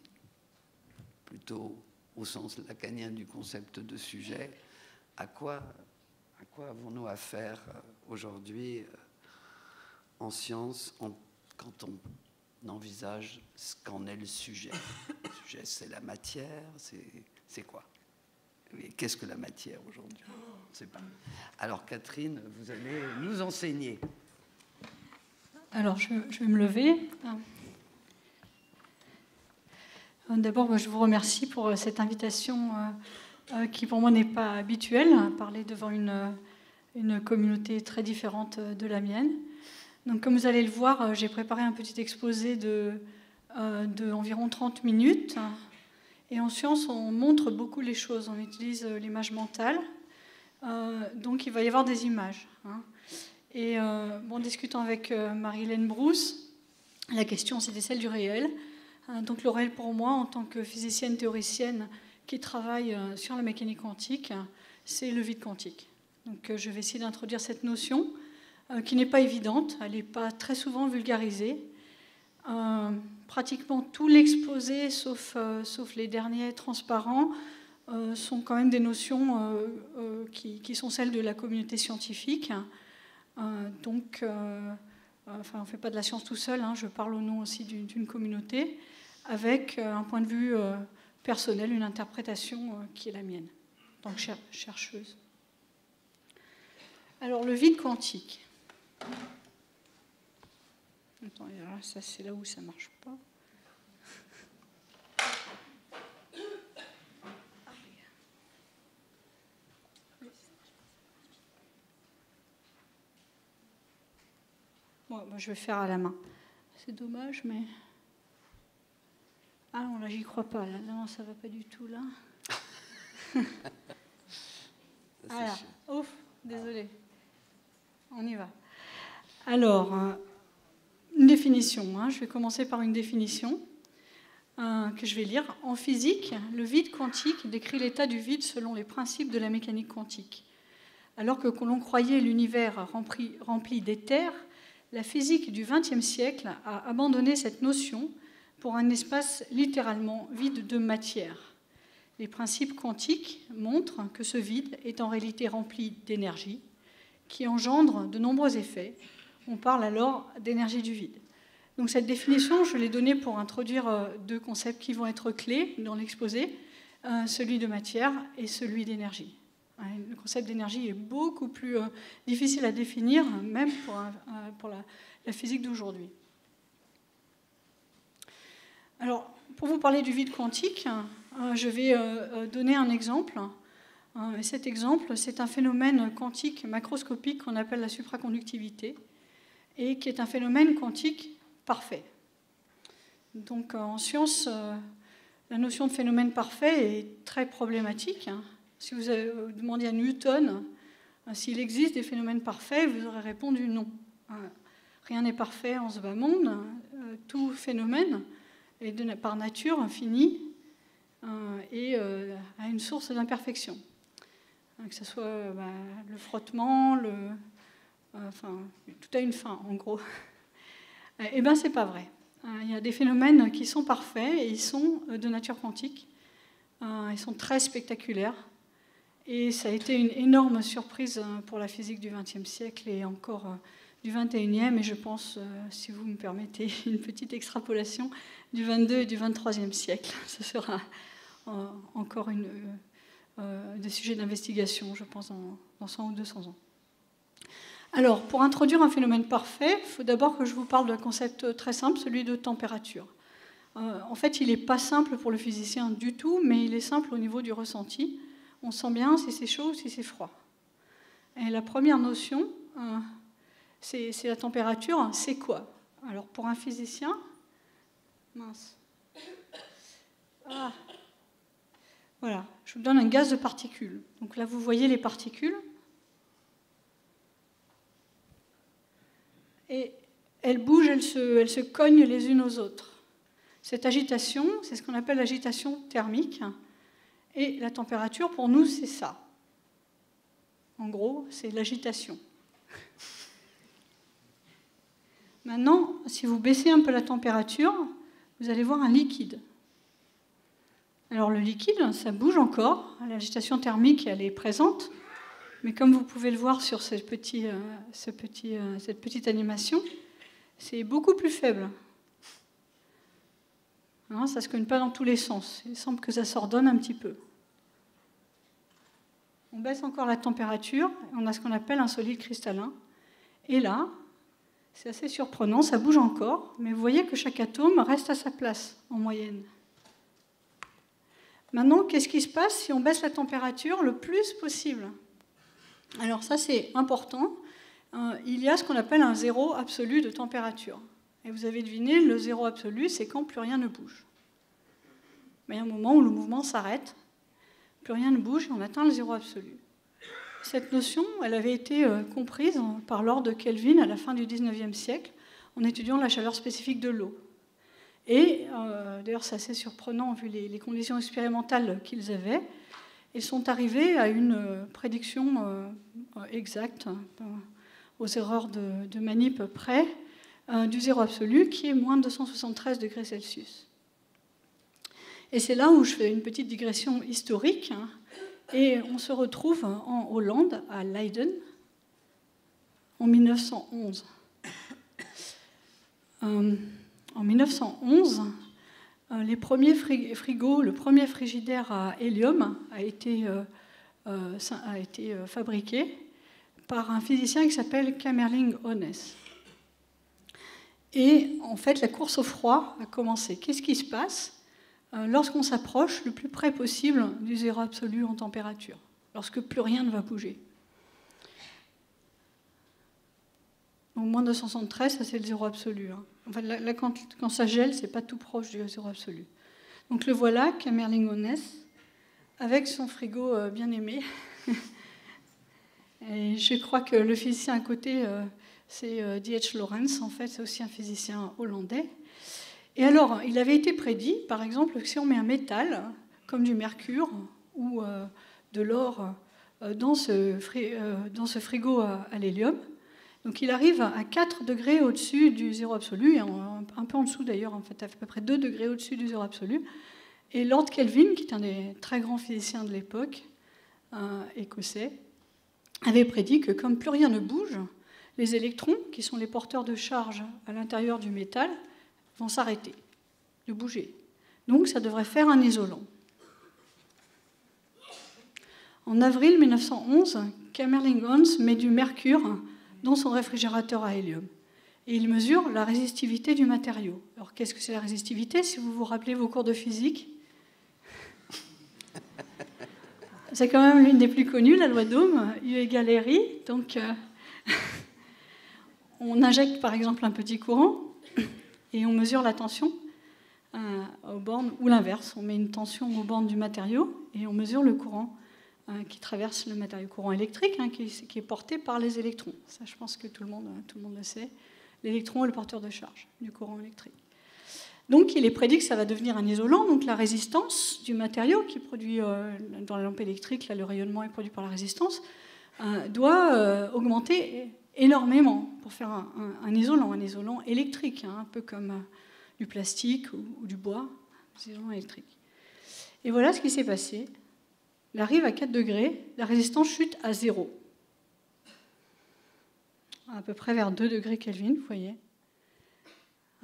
plutôt au sens lacanien du concept de sujet, à quoi avons-nous affaire aujourd'hui en science quand on envisage ce qu'en est le sujet? Le sujet, c'est la matière, c'est quoi? Et qu'est-ce que la matière aujourd'hui? On ne sait pas. Alors Catherine, vous allez nous enseigner. Alors je vais me lever. D'abord, je vous remercie pour cette invitation qui pour moi n'est pas habituelle, parler devant une communauté très différente de la mienne. Donc comme vous allez le voir, j'ai préparé un petit exposé de environ 30 minutes. Et en science, on montre beaucoup les choses, on utilise l'image mentale, donc il va y avoir des images. Et en discutant avec Marie-Hélène Brousse, la question c'était celle du réel. Donc le réel pour moi, en tant que physicienne théoricienne qui travaille sur la mécanique quantique, c'est le vide quantique. Donc je vais essayer d'introduire cette notion qui n'est pas évidente, elle n'est pas très souvent vulgarisée. Pratiquement tout l'exposé, sauf les derniers transparents, sont quand même des notions qui sont celles de la communauté scientifique. Donc, on ne fait pas de la science tout seul, je parle au nom aussi d'une communauté, avec un point de vue personnel, une interprétation qui est la mienne, en tant que chercheuse. Alors, le vide quantique. Attends, ça c'est là où ça ne marche pas. Bon, moi, je vais faire à la main. C'est dommage, mais... Ah non, là, j'y crois pas. Là. Non, ça va pas du tout, là. Voilà. Ouf, désolé. On y va. Alors, une définition. Je vais commencer par une définition que je vais lire. En physique, le vide quantique décrit l'état du vide selon les principes de la mécanique quantique. Alors que l'on croyait l'univers rempli d'éther, la physique du XXe siècle a abandonné cette notion pour un espace littéralement vide de matière. Les principes quantiques montrent que ce vide est en réalité rempli d'énergie, qui engendre de nombreux effets. On parle alors d'énergie du vide. Donc cette définition, je l'ai donnée pour introduire deux concepts qui vont être clés dans l'exposé, celui de matière et celui d'énergie. Le concept d'énergie est beaucoup plus difficile à définir, même pour la physique d'aujourd'hui. Alors, pour vous parler du vide quantique, je vais donner un exemple. Cet exemple, c'est un phénomène quantique macroscopique qu'on appelle la supraconductivité, et qui est un phénomène quantique parfait. Donc, en science, la notion de phénomène parfait est très problématique. Si vous demandiez à Newton s'il existe des phénomènes parfaits, vous aurez répondu non. Rien n'est parfait en ce bas monde. Tout phénomène est par nature fini et a une source d'imperfection. Que ce soit le frottement, enfin, tout a une fin, en gros. Eh bien, c'est pas vrai. Il y a des phénomènes qui sont parfaits et ils sont de nature quantique. Ils sont très spectaculaires. Et ça a été une énorme surprise pour la physique du XXe siècle et encore du XXIe, et je pense, si vous me permettez, une petite extrapolation du XXII et du XXIIIe siècle. Ce sera encore des sujets d'investigation, je pense, dans 100 ou 200 ans. Alors, pour introduire un phénomène parfait, il faut d'abord que je vous parle d'un concept très simple, celui de température. En fait, il n'est pas simple pour le physicien du tout, mais il est simple au niveau du ressenti. On sent bien si c'est chaud ou si c'est froid. Et la première notion, c'est la température. C'est quoi? Alors, pour un physicien... Mince. Ah. Voilà, je vous donne un gaz de particules. Donc là, vous voyez les particules. Et elles bougent, elles se cognent les unes aux autres. Cette agitation, c'est ce qu'on appelle l'agitation thermique. Et la température, pour nous, c'est ça. En gros, c'est l'agitation. Maintenant, si vous baissez un peu la température, vous allez voir un liquide. Alors le liquide, ça bouge encore. L'agitation thermique, elle est présente. Mais comme vous pouvez le voir sur cette petite animation, c'est beaucoup plus faible. Ça ne se cogne pas dans tous les sens. Il semble que ça s'ordonne un petit peu. On baisse encore la température, et on a ce qu'on appelle un solide cristallin. Et là, c'est assez surprenant, ça bouge encore, mais vous voyez que chaque atome reste à sa place, en moyenne. Maintenant, qu'est-ce qui se passe si on baisse la température le plus possible? Alors ça, c'est important. Il y a ce qu'on appelle un zéro absolu de température. Et vous avez deviné, le zéro absolu, c'est quand plus rien ne bouge. Mais il y a un moment où le mouvement s'arrête, plus rien ne bouge et on atteint le zéro absolu. Cette notion, elle avait été comprise par Lord Kelvin à la fin du XIXe siècle en étudiant la chaleur spécifique de l'eau. Et d'ailleurs, c'est assez surprenant vu les conditions expérimentales qu'ils avaient. Ils sont arrivés à une prédiction exacte, aux erreurs de manip près, du zéro absolu, qui est moins de 273 degrés Celsius. Et c'est là où je fais une petite digression historique. Et on se retrouve en Hollande, à Leiden, en 1911. En 1911, les premiers frigos, le premier frigidaire à hélium a été fabriqué par un physicien qui s'appelle Kamerlingh Onnes. Et en fait, la course au froid a commencé. Qu'est-ce qui se passe lorsqu'on s'approche le plus près possible du zéro absolu en température, lorsque plus rien ne va bouger? Donc moins de 273, ça c'est le zéro absolu. En fait, là, quand ça gèle, c'est pas tout proche du zéro absolu. Donc le voilà, Kamerlingh Onnes, avec son frigo bien aimé. Et je crois que le physicien à côté, c'est D.H. Lawrence, en fait, c'est aussi un physicien hollandais. Et alors, il avait été prédit, par exemple, que si on met un métal, comme du mercure ou de l'or, dans ce frigo à l'hélium, donc il arrive à 4 degrés au-dessus du zéro absolu, et un peu en dessous d'ailleurs, en fait, à peu près 2 degrés au-dessus du zéro absolu. Et Lord Kelvin, qui est un des très grands physiciens de l'époque, écossais, avait prédit que comme plus rien ne bouge, les électrons, qui sont les porteurs de charge à l'intérieur du métal, vont s'arrêter de bouger. Donc ça devrait faire un isolant. En avril 1911, Kamerlingh Onnes met du mercure dans son réfrigérateur à hélium. Et il mesure la résistivité du matériau. Alors qu'est-ce que c'est la résistivité? Si vous vous rappelez vos cours de physique, c'est quand même l'une des plus connues, la loi d'Ohm, U égale RI. Donc on injecte par exemple un petit courant et on mesure la tension aux bornes, ou l'inverse, on met une tension aux bornes du matériau et on mesure le courant qui traverse le matériau, courant électrique, qui est porté par les électrons. Ça, je pense que tout le monde le sait. L'électron est le porteur de charge du courant électrique. Donc, il est prédit que ça va devenir un isolant. Donc, la résistance du matériau qui produit dans la lampe électrique, là, le rayonnement est produit par la résistance, doit augmenter énormément pour faire un isolant électrique, hein, un peu comme du plastique ou du bois, des isolants électriques. Et voilà ce qui s'est passé. Il arrive à 4 degrés, la résistance chute à 0. À peu près vers 2 degrés Kelvin, vous voyez.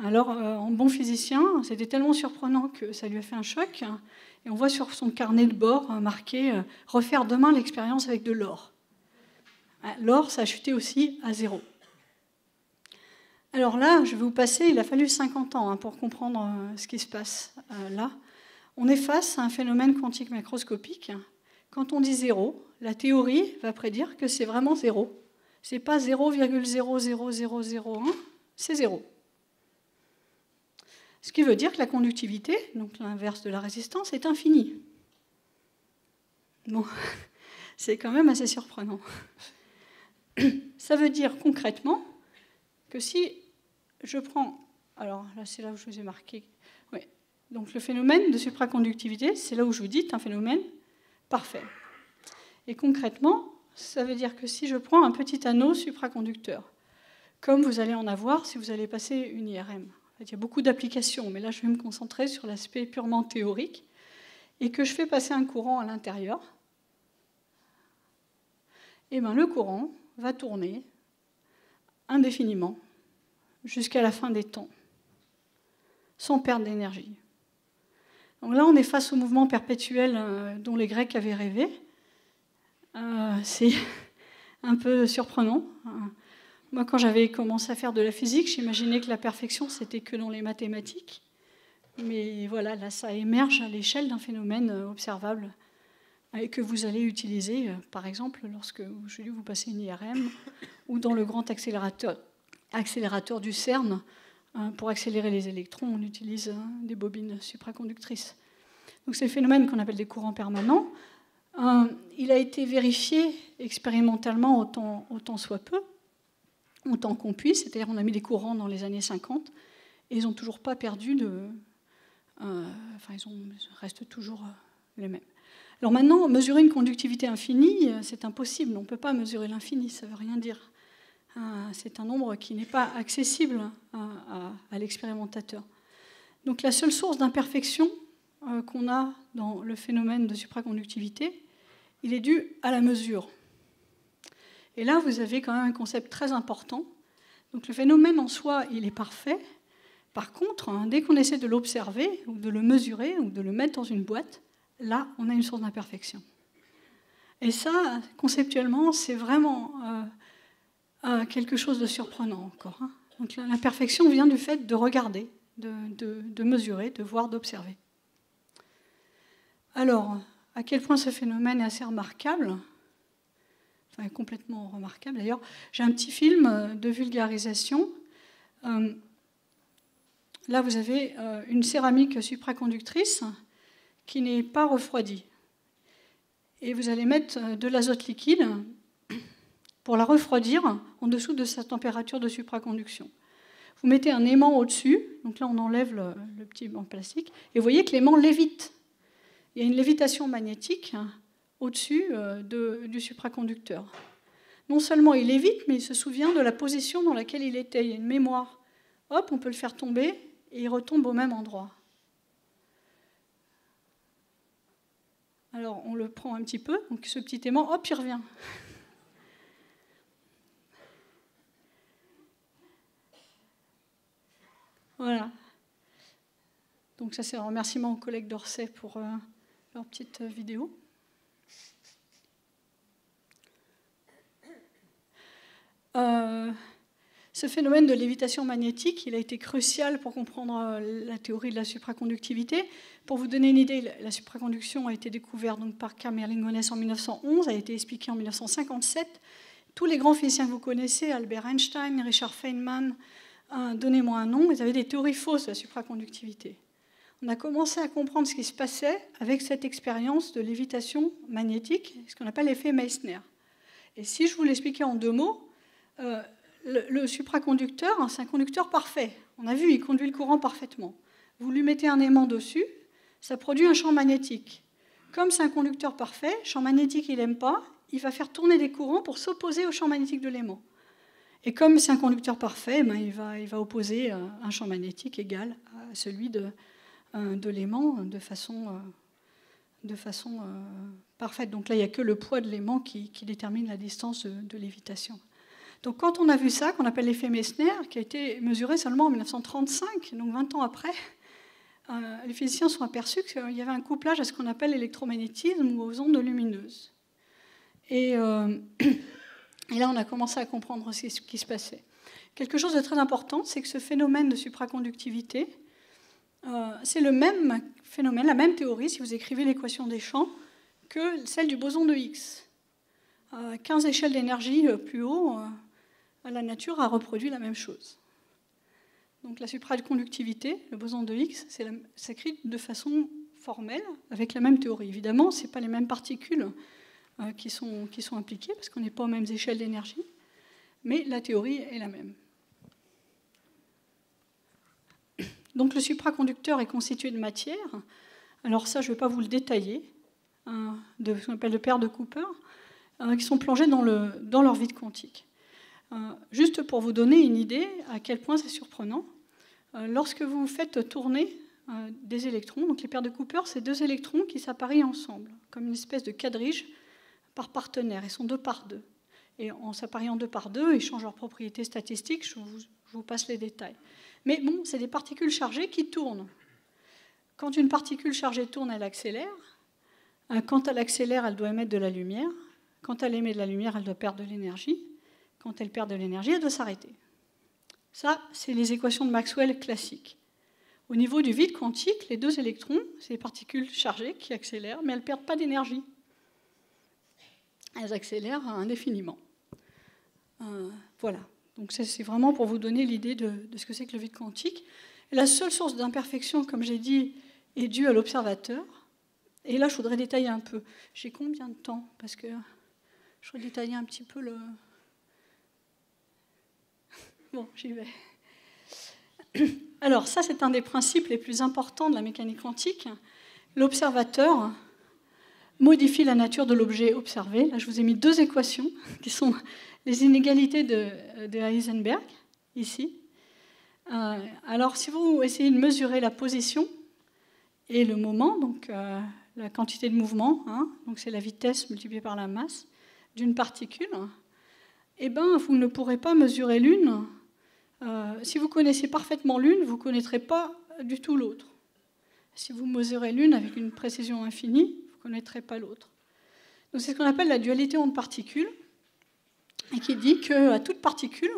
Alors, en bon physicien, c'était tellement surprenant que ça lui a fait un choc. Et on voit sur son carnet de bord marqué « Refaire demain l'expérience avec de l'or ». L'or, ça a chuté aussi à 0. Alors là, je vais vous passer, il a fallu 50 ans pour comprendre ce qui se passe là. On est face à un phénomène quantique macroscopique. Quand on dit 0, la théorie va prédire que c'est vraiment 0. Ce n'est pas 0,00001, c'est 0. Ce qui veut dire que la conductivité, donc l'inverse de la résistance, est infinie. Bon, c'est quand même assez surprenant. Ça veut dire concrètement que si je prends... Alors là, c'est là où je vous ai marqué. Oui. Donc le phénomène de supraconductivité, c'est là où je vous dis, c'est un phénomène parfait. Et concrètement, ça veut dire que si je prends un petit anneau supraconducteur, comme vous allez en avoir si vous allez passer une IRM, il y a beaucoup d'applications, mais là je vais me concentrer sur l'aspect purement théorique, et que je fais passer un courant à l'intérieur, et bien le courant va tourner indéfiniment jusqu'à la fin des temps, sans perte d'énergie. Donc là, on est face au mouvement perpétuel dont les Grecs avaient rêvé. C'est un peu surprenant. Moi, quand j'avais commencé à faire de la physique, j'imaginais que la perfection, c'était que dans les mathématiques. Mais voilà, là, ça émerge à l'échelle d'un phénomène observable et que vous allez utiliser, par exemple, lorsque vous passez une IRM ou dans le grand accélérateur du CERN. Pour accélérer les électrons, on utilise des bobines supraconductrices. Donc c'est le phénomène qu'on appelle des courants permanents. Il a été vérifié expérimentalement autant soit peu, autant qu'on puisse. C'est-à-dire on a mis des courants dans les années 50 et ils n'ont toujours pas perdu ils restent toujours les mêmes. Alors maintenant, mesurer une conductivité infinie, c'est impossible. On ne peut pas mesurer l'infini, ça ne veut rien dire. C'est un nombre qui n'est pas accessible à l'expérimentateur. Donc la seule source d'imperfection qu'on a dans le phénomène de supraconductivité, il est dû à la mesure. Et là, vous avez quand même un concept très important. Donc le phénomène en soi, il est parfait. Par contre, dès qu'on essaie de l'observer, ou de le mesurer, ou de le mettre dans une boîte, là, on a une source d'imperfection. Et ça, conceptuellement, c'est vraiment quelque chose de surprenant encore. Donc l'imperfection vient du fait de regarder, de mesurer, de voir, d'observer. Alors, à quel point ce phénomène est assez remarquable, enfin complètement remarquable d'ailleurs, j'ai un petit film de vulgarisation. Là, vous avez une céramique supraconductrice qui n'est pas refroidie. Et vous allez mettre de l'azote liquide pour la refroidir en dessous de sa température de supraconduction. Vous mettez un aimant au-dessus, donc là on enlève le petit banc plastique, et vous voyez que l'aimant lévite. Il y a une lévitation magnétique au-dessus du supraconducteur. Non seulement il lévite, mais il se souvient de la position dans laquelle il était. Il y a une mémoire. Hop, on peut le faire tomber, et il retombe au même endroit. Alors on le prend un petit peu, donc ce petit aimant, hop, il revient. Voilà. Donc ça, c'est un remerciement aux collègues d'Orsay pour leur petite vidéo. Ce phénomène de lévitation magnétique, il a été crucial pour comprendre la théorie de la supraconductivité. Pour vous donner une idée, la supraconduction a été découverte donc, par Carl Merlin-Onnes en 1911, a été expliquée en 1957. Tous les grands physiciens que vous connaissez, Albert Einstein, Richard Feynman, donnez-moi un nom, ils avaient des théories fausses de la supraconductivité. On a commencé à comprendre ce qui se passait avec cette expérience de lévitation magnétique, ce qu'on appelle l'effet Meissner. Et si je vous l'expliquais en 2 mots, le supraconducteur, c'est un conducteur parfait. On a vu, il conduit le courant parfaitement. Vous lui mettez un aimant dessus, ça produit un champ magnétique. Comme c'est un conducteur parfait, champ magnétique il n'aime pas, il va faire tourner des courants pour s'opposer au champ magnétique de l'aimant. Et comme c'est un conducteur parfait, il va opposer un champ magnétique égal à celui de l'aimant de façon parfaite. Donc là, il n'y a que le poids de l'aimant qui détermine la distance de lévitation. Donc quand on a vu ça, qu'on appelle l'effet Meissner, qui a été mesuré seulement en 1935, donc 20 ans après, les physiciens se sont aperçus qu'il y avait un couplage à ce qu'on appelle l'électromagnétisme ou aux ondes lumineuses. Et là, on a commencé à comprendre ce qui se passait. Quelque chose de très important, c'est que ce phénomène de supraconductivité, c'est le même phénomène, la même théorie, si vous écrivez l'équation des champs, que celle du boson de Higgs. 15 échelles d'énergie plus haut, la nature a reproduit la même chose. Donc la supraconductivité, le boson de Higgs, c'est écrit de façon formelle, avec la même théorie. Évidemment, ce n'est pas les mêmes particules qui sont impliquées, parce qu'on n'est pas aux mêmes échelles d'énergie, mais la théorie est la même. Donc le supraconducteur est constitué de matière. Alors ça, je ne vais pas vous le détailler, de ce qu'on appelle de paires de Cooper, qui sont plongées dans leur vide quantique. Juste pour vous donner une idée à quel point c'est surprenant, lorsque vous faites tourner des électrons, donc les paires de Cooper, c'est deux électrons qui s'appareillent ensemble, comme une espèce de quadrige par partenaire. Ils sont 2 par 2. Et en s'appareillant 2 par 2, ils changent leurs propriétés statistiques, je vous passe les détails. Mais bon, c'est des particules chargées qui tournent. Quand une particule chargée tourne, elle accélère. Quand elle accélère, elle doit émettre de la lumière. Quand elle émet de la lumière, elle doit perdre de l'énergie. Quand elle perd de l'énergie, elle doit s'arrêter. Ça, c'est les équations de Maxwell classiques. Au niveau du vide quantique, les 2 électrons, c'est des particules chargées qui accélèrent, mais elles ne perdent pas d'énergie. Elles accélèrent indéfiniment. Voilà. Donc c'est vraiment pour vous donner l'idée de ce que c'est que le vide quantique. Et la seule source d'imperfection, comme j'ai dit, est due à l'observateur. Et là, je voudrais détailler un peu. J'ai combien de temps? Parce que je voudrais détailler un petit peu le... Bon, j'y vais. Alors, ça, c'est un des principes les plus importants de la mécanique quantique. L'observateur modifie la nature de l'objet observé. Là, je vous ai mis 2 équations, qui sont les inégalités de Heisenberg, ici. Alors, si vous essayez de mesurer la position et le moment, donc la quantité de mouvement, donc c'est la vitesse multipliée par la masse d'une particule, eh ben, vous ne pourrez pas mesurer l'une. Si vous connaissez parfaitement l'une, vous ne connaîtrez pas du tout l'autre. Si vous mesurez l'une avec une précision infinie, vous ne connaîtrez pas l'autre. Donc c'est ce qu'on appelle la dualité onde-particule, et qui dit qu'à toute particule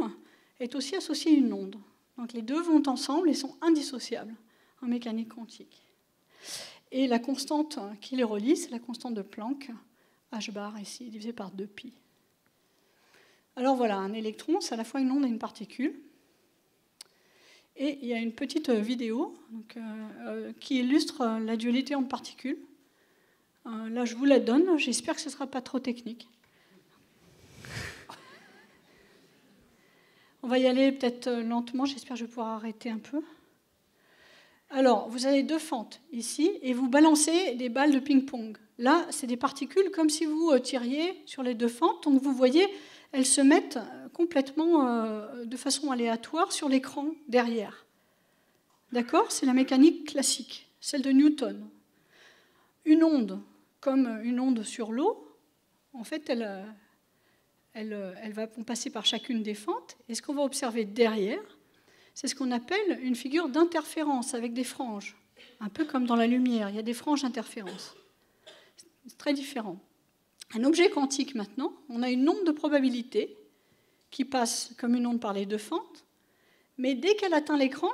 est aussi associée une onde. Donc les deux vont ensemble et sont indissociables en mécanique quantique. Et la constante qui les relie, c'est la constante de Planck, h bar ici, divisé par 2π. Alors voilà, un électron, c'est à la fois une onde et une particule. Et il y a une petite vidéo qui illustre la dualité en particules. Là, je vous la donne. J'espère que ce ne sera pas trop technique. On va y aller peut-être lentement. J'espère que je vais pouvoir arrêter un peu. Alors, vous avez 2 fentes ici et vous balancez des balles de ping-pong. Là, c'est des particules comme si vous tiriez sur les 2 fentes. Donc, vous voyez, elles se mettent complètement de façon aléatoire sur l'écran derrière. D'accord? C'est la mécanique classique, celle de Newton. Une onde, comme une onde sur l'eau, en fait, elle va passer par chacune des fentes. Et ce qu'on va observer derrière, c'est ce qu'on appelle une figure d'interférence avec des franges. Un peu comme dans la lumière, il y a des franges d'interférence. C'est très différent. Un objet quantique, maintenant, on a une onde de probabilité qui passe comme une onde par les 2 fentes, mais dès qu'elle atteint l'écran,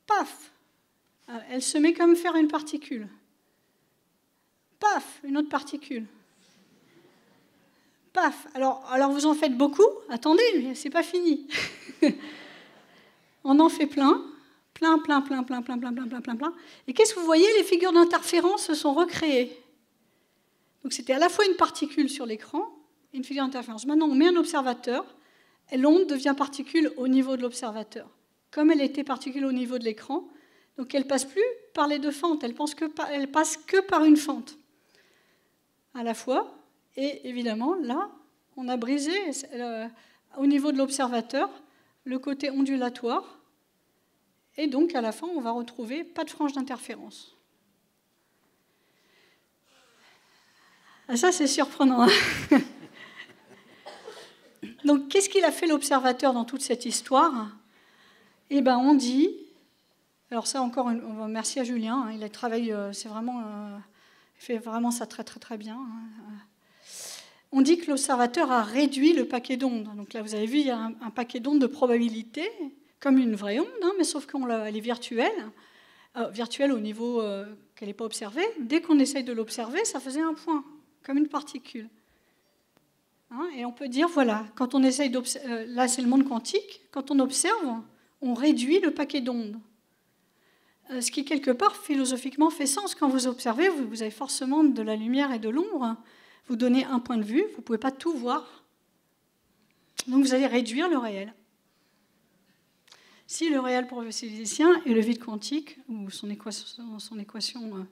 paf, elle se met comme faire une particule. Paf, une autre particule. Paf, alors vous en faites beaucoup, attendez, c'est pas fini. On en fait plein. Et qu'est-ce que vous voyez? Les figures d'interférence se sont recréées. Donc c'était à la fois une particule sur l'écran et une figure d'interférence. Maintenant, on met un observateur et l'onde devient particule au niveau de l'observateur. Comme elle était particule au niveau de l'écran, donc elle ne passe plus par les 2 fentes, elle passe que par une fente à la fois. Et évidemment, là, on a brisé au niveau de l'observateur, le côté ondulatoire, et donc à la fin, on va retrouver pas de frange d'interférence. Ah, ça, c'est surprenant. Donc, qu'est-ce qu'il a fait l'observateur dans toute cette histoire? Eh bien, on dit, alors ça encore, merci à Julien, il a travaillé, c'est vraiment, il fait vraiment ça très très très bien. On dit que l'observateur a réduit le paquet d'ondes. Donc là, vous avez vu, il y a un paquet d'ondes de probabilité, comme une vraie onde, mais sauf qu'elle est virtuelle. Virtuelle au niveau qu'elle n'est pas observée. Dès qu'on essaye de l'observer, ça faisait un point, comme une particule. Et on peut dire, voilà, quand on essaye d'observer, là c'est le monde quantique, quand on observe, on réduit le paquet d'ondes. Ce qui, quelque part, philosophiquement fait sens. Quand vous observez, vous avez forcément de la lumière et de l'ombre. Vous donnez un point de vue, vous ne pouvez pas tout voir. Donc vous allez réduire le réel. Si le réel pour le physicien est le vide quantique, ou son équation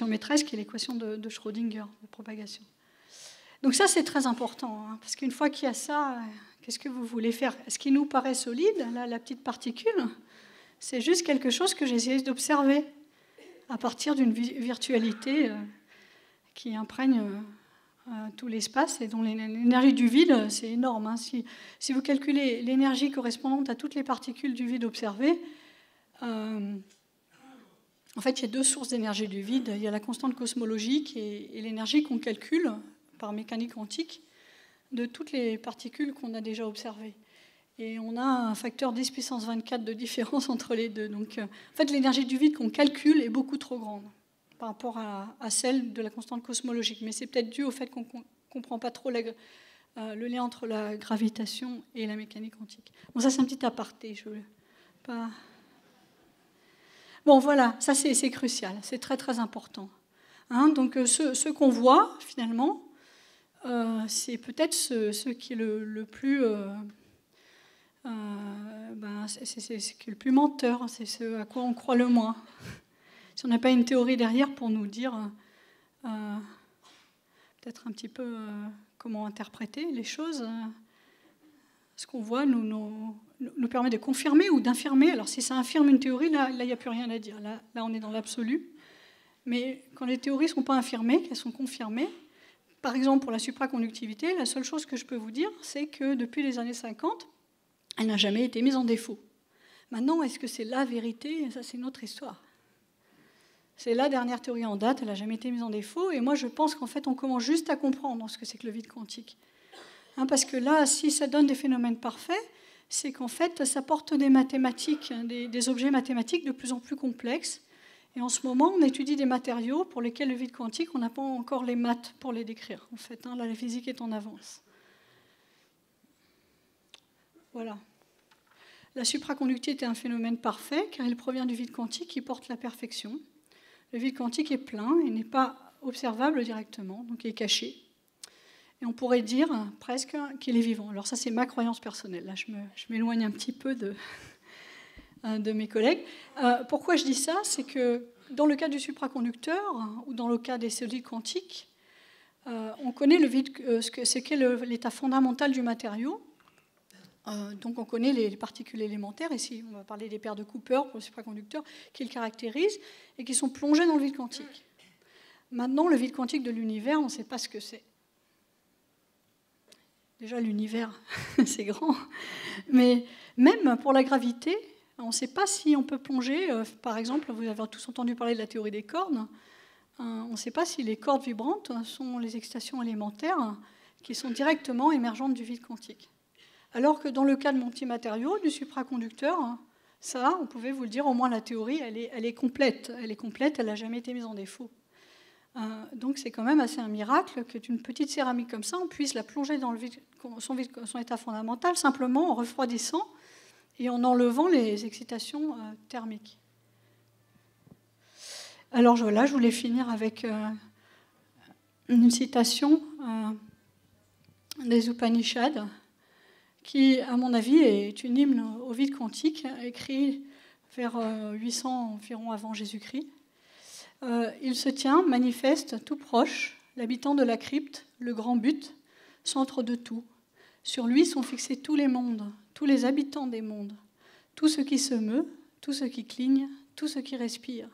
maîtresse, qui est l'équation de Schrödinger, de propagation. Donc ça, c'est très important, parce qu'une fois qu'il y a ça, qu'est-ce que vous voulez faire? Ce qui nous paraît solide, là, la petite particule, c'est juste quelque chose que j'essaie d'observer à partir d'une virtualité qui imprègne tout l'espace et dont l'énergie du vide, c'est énorme. Si vous calculez l'énergie correspondante à toutes les particules du vide observées, en fait, il y a deux sources d'énergie du vide. Il y a la constante cosmologique et l'énergie qu'on calcule par mécanique quantique de toutes les particules qu'on a déjà observées. Et on a un facteur 10 puissance 24 de différence entre les deux. Donc, en fait, l'énergie du vide qu'on calcule est beaucoup trop grande par rapport à celle de la constante cosmologique. Mais c'est peut-être dû au fait qu'on ne comprend pas trop le lien entre la gravitation et la mécanique quantique. Bon, ça, c'est un petit aparté. Bon, voilà, ça, c'est crucial. C'est très, très important. Donc, ce qu'on voit, finalement, c'est peut-être ce qui est le plus... c'est ce qui est le plus menteur, c'est ce à quoi on croit le moins. Si on n'a pas une théorie derrière pour nous dire peut-être un petit peu comment interpréter les choses, ce qu'on voit nous permet de confirmer ou d'infirmer. Alors si ça infirme une théorie, là il n'y a plus rien à dire. Là on est dans l'absolu. Mais quand les théories ne sont pas infirmées, qu'elles sont confirmées, par exemple pour la supraconductivité, la seule chose que je peux vous dire, c'est que depuis les années 50, elle n'a jamais été mise en défaut. Maintenant, est-ce que c'est la vérité? Ça, c'est une autre histoire. C'est la dernière théorie en date, elle n'a jamais été mise en défaut. Et moi, je pense qu'en fait, on commence juste à comprendre ce que c'est que le vide quantique. Parce que là, si ça donne des phénomènes parfaits, c'est qu'en fait, ça porte des mathématiques, des objets mathématiques de plus en plus complexes. Et en ce moment, on étudie des matériaux pour lesquels le vide quantique, on n'a pas encore les maths pour les décrire. En fait, là, la physique est en avance. Voilà. La supraconductivité est un phénomène parfait car il provient du vide quantique qui porte la perfection. Le vide quantique est plein et n'est pas observable directement, donc il est caché. Et on pourrait dire presque qu'il est vivant. Alors ça, c'est ma croyance personnelle. Là, je m'éloigne un petit peu de mes collègues. Pourquoi je dis ça? C'est que dans le cas du supraconducteur ou dans le cas des solides quantiques, on connaît ce qu'est l'état fondamental du matériau. Donc on connaît les particules élémentaires, ici on va parler des paires de Cooper pour le supraconducteur, qui le caractérisent et qui sont plongées dans le vide quantique. Maintenant, le vide quantique de l'univers, on ne sait pas ce que c'est. Déjà, l'univers, c'est grand. Mais même pour la gravité, on ne sait pas si on peut plonger, par exemple, vous avez tous entendu parler de la théorie des cordes, on ne sait pas si les cordes vibrantes sont les excitations élémentaires qui sont directement émergentes du vide quantique. Alors que dans le cas de mon petit matériau, du supraconducteur, ça, on pouvait vous le dire, au moins la théorie, elle est complète. Elle est complète, elle n'a jamais été mise en défaut. Donc c'est quand même assez un miracle que d'une petite céramique comme ça, on puisse la plonger dans son état fondamental, simplement en refroidissant et en enlevant les excitations thermiques. Alors là, je voulais finir avec une citation des Upanishads, qui, à mon avis, est une hymne au vide quantique, écrit vers 800 environ avant Jésus-Christ. Il se tient, manifeste, tout proche, l'habitant de la crypte, le grand but, centre de tout. Sur lui sont fixés tous les mondes, tous les habitants des mondes, tout ce qui se meut, tout ce qui cligne, tout ce qui respire.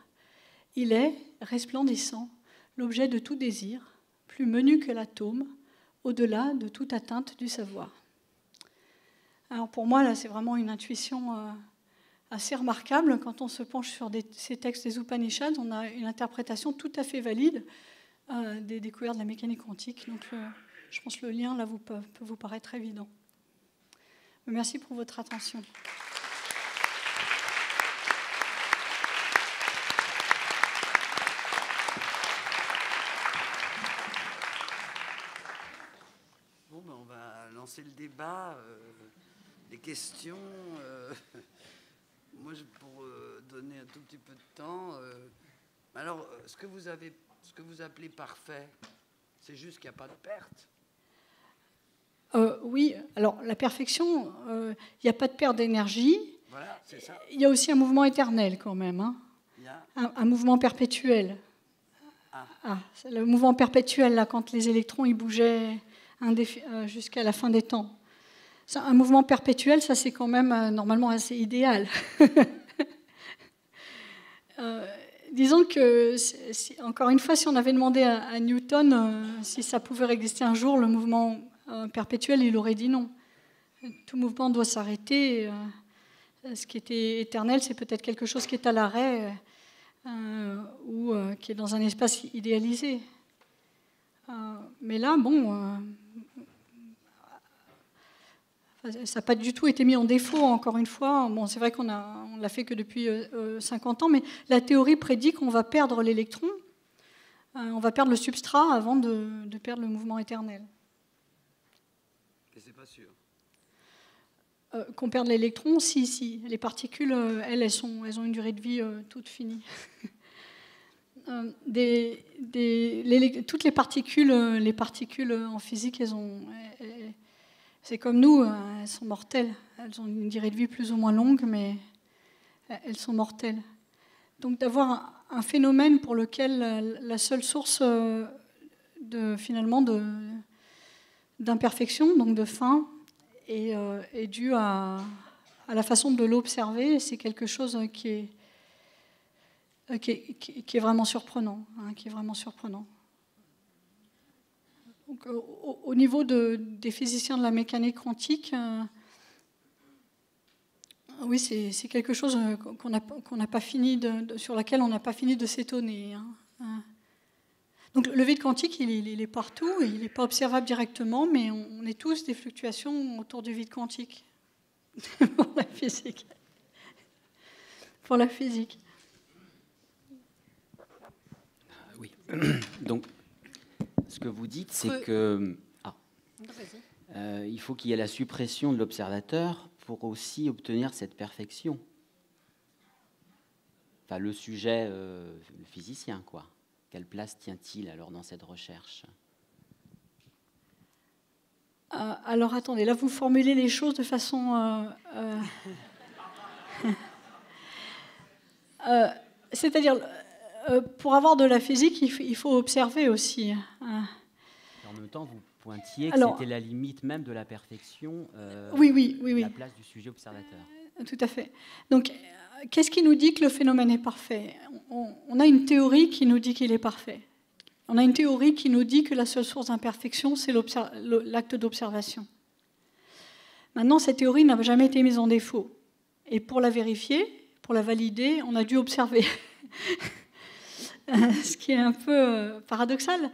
Il est, resplendissant, l'objet de tout désir, plus menu que l'atome, au-delà de toute atteinte du savoir. Alors pour moi, là, c'est vraiment une intuition assez remarquable. Quand on se penche sur ces textes des Upanishads, on a une interprétation tout à fait valide des découvertes de la mécanique quantique. Donc je pense que le lien là peut vous paraître évident. Merci pour votre attention. Bon, ben on va lancer le débat, les questions. Moi, pour donner un tout petit peu de temps, alors, ce que vous appelez parfait, c'est juste qu'il n'y a pas de perte. Oui, alors la perfection, il n'y a pas de perte d'énergie. Voilà, c'est ça. Il y a aussi un mouvement éternel quand même, hein. Il y a un mouvement perpétuel. Le mouvement perpétuel, là, quand les électrons ils bougeaient jusqu'à la fin des temps. Un mouvement perpétuel, ça c'est quand même normalement assez idéal. Disons que, encore une fois, si on avait demandé à Newton si ça pouvait exister un jour, le mouvement perpétuel, il aurait dit non. Tout mouvement doit s'arrêter. Ce qui était éternel, c'est peut-être quelque chose qui est à l'arrêt ou qui est dans un espace idéalisé. Mais là, bon, ça n'a pas du tout été mis en défaut, encore une fois. Bon, c'est vrai qu'on l'a fait que depuis 50 ans, mais la théorie prédit qu'on va perdre l'électron, on va perdre le substrat avant de perdre le mouvement éternel. Et c'est pas sûr. Qu'on perde l'électron, si. Les particules, elles ont une durée de vie toute finie. Toutes les particules en physique, c'est comme nous, elles sont mortelles. Elles ont une durée de vie plus ou moins longue, mais elles sont mortelles. Donc d'avoir un phénomène pour lequel la seule source d'imperfection, donc de fin, est due à la façon de l'observer, c'est quelque chose qui est vraiment surprenant, qui est vraiment surprenant. Donc, au niveau des physiciens de la mécanique quantique, oui, c'est quelque chose sur laquelle on n'a pas fini de s'étonner. Donc le vide quantique, il est partout, il n'est pas observable directement, mais on est tous des fluctuations autour du vide quantique pour la physique. Pour la physique. Oui. Donc, ce que vous dites, c'est que il faut qu'il y ait la suppression de l'observateur pour aussi obtenir cette perfection. Enfin, le sujet, le physicien, quoi. Quelle place tient-il alors dans cette recherche ? Alors attendez, là vous formulez les choses de façon... c'est-à-dire, pour avoir de la physique, il faut observer aussi. En même temps, vous pointiez que c'était la limite même de la perfection, oui. la place du sujet observateur. Tout à fait. Donc, qu'est-ce qui nous dit que le phénomène est parfait ? On a une théorie qui nous dit qu'il est parfait. On a une théorie qui nous dit que la seule source d'imperfection, c'est l'acte d'observation. Maintenant, cette théorie n'a jamais été mise en défaut. Et pour la vérifier, pour la valider, on a dû observer. Ce qui est un peu paradoxal.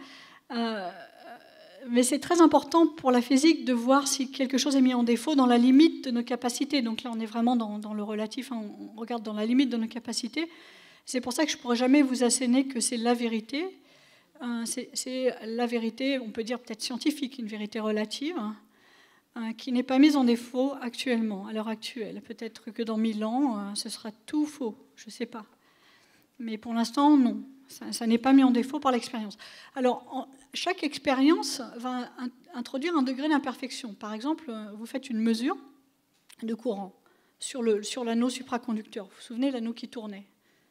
Mais c'est très important pour la physique de voir si quelque chose est mis en défaut dans la limite de nos capacités. Donc là, on est vraiment dans le relatif, on regarde dans la limite de nos capacités. C'est pour ça que je ne pourrais jamais vous asséner que c'est la vérité. C'est la vérité, on peut dire peut-être scientifique, une vérité relative, qui n'est pas mise en défaut actuellement, à l'heure actuelle. Peut-être que dans 1000 ans, ce sera tout faux, je ne sais pas. Mais pour l'instant, non. Ça n'est pas mis en défaut par l'expérience. Alors, chaque expérience va introduire un degré d'imperfection. Par exemple, vous faites une mesure de courant sur l'anneau supraconducteur. Vous vous souvenez, l'anneau qui tournait,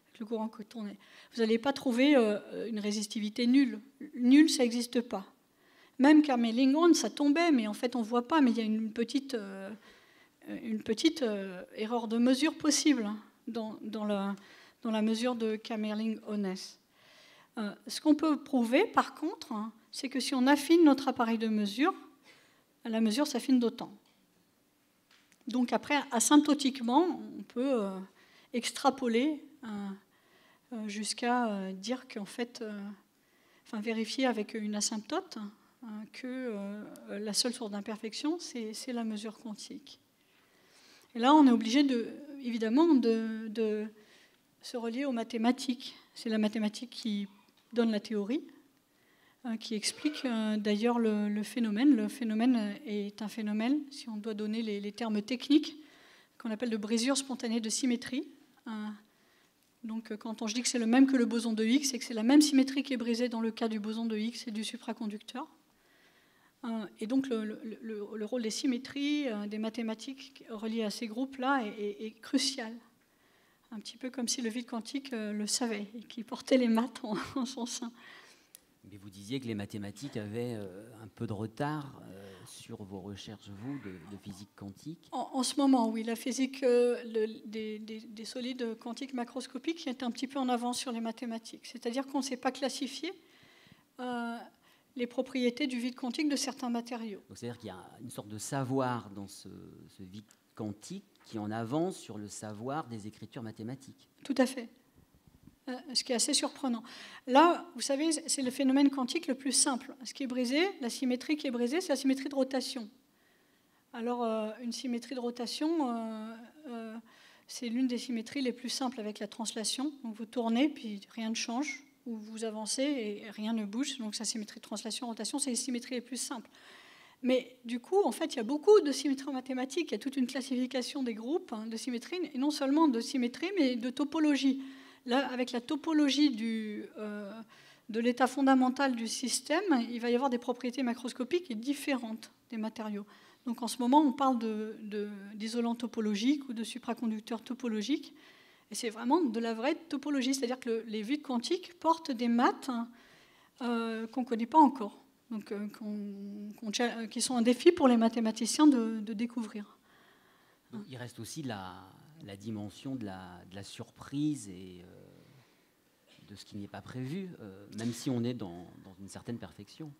avec le courant qui tournait. Vous n'allez pas trouver une résistivité nulle. Nulle, ça n'existe pas. Même Kamerlingh-Onnes, ça tombait, mais en fait on ne voit pas, mais il y a une petite erreur de mesure possible dans la mesure de Kamerlingh-Onnes. Ce qu'on peut prouver, par contre, c'est que si on affine notre appareil de mesure, la mesure s'affine d'autant. Donc après, asymptotiquement, on peut extrapoler jusqu'à dire qu'en fait, vérifier avec une asymptote que la seule source d'imperfection, c'est la mesure quantique. Et là, on est obligé, évidemment, de se relier aux mathématiques. C'est la mathématique qui donne la théorie, qui explique d'ailleurs le phénomène. Le phénomène est un phénomène, si on doit donner les termes techniques, qu'on appelle de brisure spontanée de symétrie. Donc quand je dis que c'est le même que le boson de Higgs, c'est que c'est la même symétrie qui est brisée dans le cas du boson de Higgs et du supraconducteur. Et donc le rôle des symétries, des mathématiques reliées à ces groupes-là est crucial. Un petit peu comme si le vide quantique le savait et qu'il portait les maths en son sein. Mais vous disiez que les mathématiques avaient un peu de retard sur vos recherches, vous, de physique quantique. En ce moment, oui. La physique des solides quantiques macroscopiques est un petit peu en avance sur les mathématiques. C'est-à-dire qu'on ne sait pas classifier les propriétés du vide quantique de certains matériaux. Donc c'est-à-dire qu'il y a une sorte de savoir dans ce vide quantique qui en avance sur le savoir des écritures mathématiques. Tout à fait. Ce qui est assez surprenant. Là, vous savez, c'est le phénomène quantique le plus simple. Ce qui est brisé, la symétrie qui est brisée, c'est la symétrie de rotation. Alors, une symétrie de rotation, c'est l'une des symétries les plus simples avec la translation. Donc, vous tournez, puis rien ne change, ou vous avancez et rien ne bouge. Donc, sa symétrie de translation, rotation, c'est les symétries les plus simples. Mais du coup, en fait, il y a beaucoup de symétries en mathématiques. Il y a toute une classification des groupes de symétrie, et non seulement de symétrie, mais de topologie. Là, avec la topologie de l'état fondamental du système, il va y avoir des propriétés macroscopiques différentes des matériaux. Donc en ce moment, on parle d'isolants topologiques ou de supraconducteurs topologiques. Et c'est vraiment de la vraie topologie. C'est-à-dire que les vides quantiques portent des maths qu'on ne connaît pas encore. Donc, qui sont un défi pour les mathématiciens de découvrir. Donc, il reste aussi la dimension de la surprise et de ce qui n'est pas prévu, même si on est dans une certaine perfection.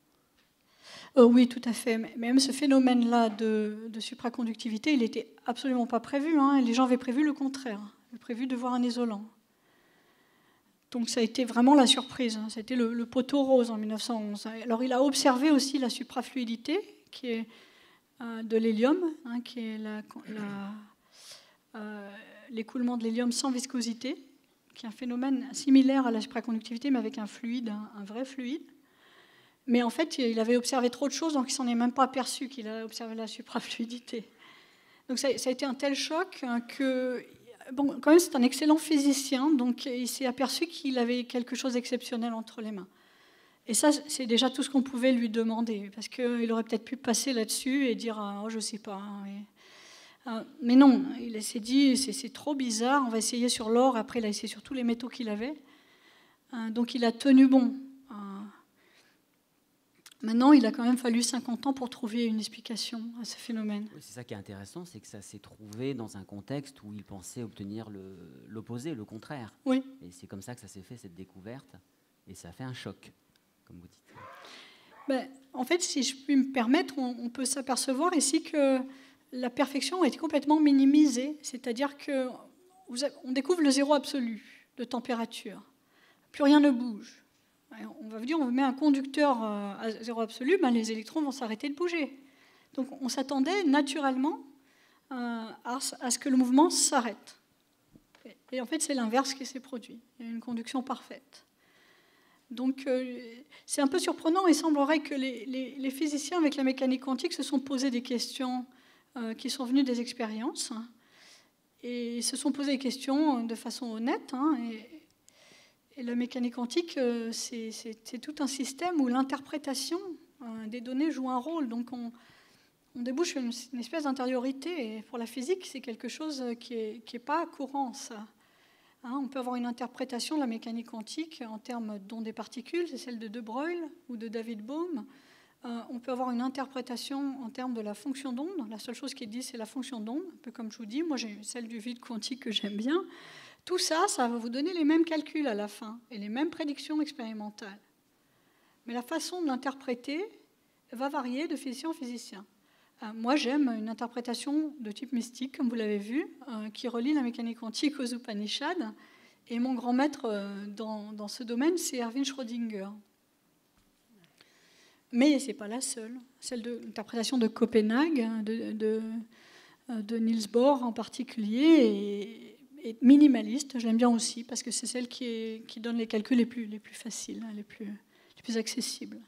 Oui, tout à fait. Même ce phénomène-là de supraconductivité, il n'était absolument pas prévu. Les gens avaient prévu le contraire. Ils avaient prévu de voir un isolant. Donc ça a été vraiment la surprise. C'était le poteau rose en 1911. Alors il a observé aussi la suprafluidité, qui est de l'hélium, qui est l'écoulement de l'hélium sans viscosité, qui est un phénomène similaire à la supraconductivité, mais avec un fluide, un vrai fluide. Mais en fait, il avait observé trop de choses, donc il ne s'en est même pas aperçu qu'il a observé la suprafluidité. Donc ça a été un tel choc que... Bon, quand même, c'est un excellent physicien, donc il s'est aperçu qu'il avait quelque chose d'exceptionnel entre les mains. Et ça, c'est déjà tout ce qu'on pouvait lui demander, parce qu'il aurait peut-être pu passer là-dessus et dire « oh, je ne sais pas ». Mais non, il s'est dit « c'est trop bizarre, on va essayer sur l'or ». Après, il a essayé sur tous les métaux qu'il avait. Donc il a tenu bon. Maintenant, il a quand même fallu 50 ans pour trouver une explication à ce phénomène. Oui, c'est ça qui est intéressant, c'est que ça s'est trouvé dans un contexte où il pensait obtenir l'opposé, le contraire. Oui. Et c'est comme ça que ça s'est fait, cette découverte. Et ça a fait un choc, comme vous dites. Ben, en fait, si je puis me permettre, on peut s'apercevoir ici que la perfection a été complètement minimisée. C'est-à-dire qu'on découvre le zéro absolu de température. Plus rien ne bouge. On va dire, on met un conducteur à zéro absolu, ben les électrons vont s'arrêter de bouger. Donc on s'attendait naturellement à ce que le mouvement s'arrête. Et en fait, c'est l'inverse qui s'est produit. Il y a une conduction parfaite. Donc c'est un peu surprenant. Il semblerait que les physiciens avec la mécanique quantique se sont posés des questions qui sont venues des expériences et se sont posés des questions de façon honnête. Et la mécanique quantique, c'est tout un système où l'interprétation des données joue un rôle. Donc on débouche une espèce d'intériorité. Et pour la physique, c'est quelque chose qui n'est pas courant, ça. On peut avoir une interprétation de la mécanique quantique en termes d'ondes des particules, c'est celle de De Broglie ou de David Bohm, on peut avoir une interprétation en termes de la fonction d'onde. La seule chose qui est dit, c'est la fonction d'onde, un peu comme je vous dis. Moi, j'ai celle du vide quantique que j'aime bien. Tout ça, ça va vous donner les mêmes calculs à la fin et les mêmes prédictions expérimentales. Mais la façon de l'interpréter va varier de physicien en physicien. Moi, j'aime une interprétation de type mystique, comme vous l'avez vu, qui relie la mécanique quantique aux Upanishads. Et mon grand maître dans ce domaine, c'est Erwin Schrödinger. Mais ce n'est pas la seule. Celle de l'interprétation de Copenhague, de Niels Bohr en particulier, est minimaliste. Je l'aime bien aussi, parce que c'est celle qui donne les calculs les plus faciles, les plus accessibles.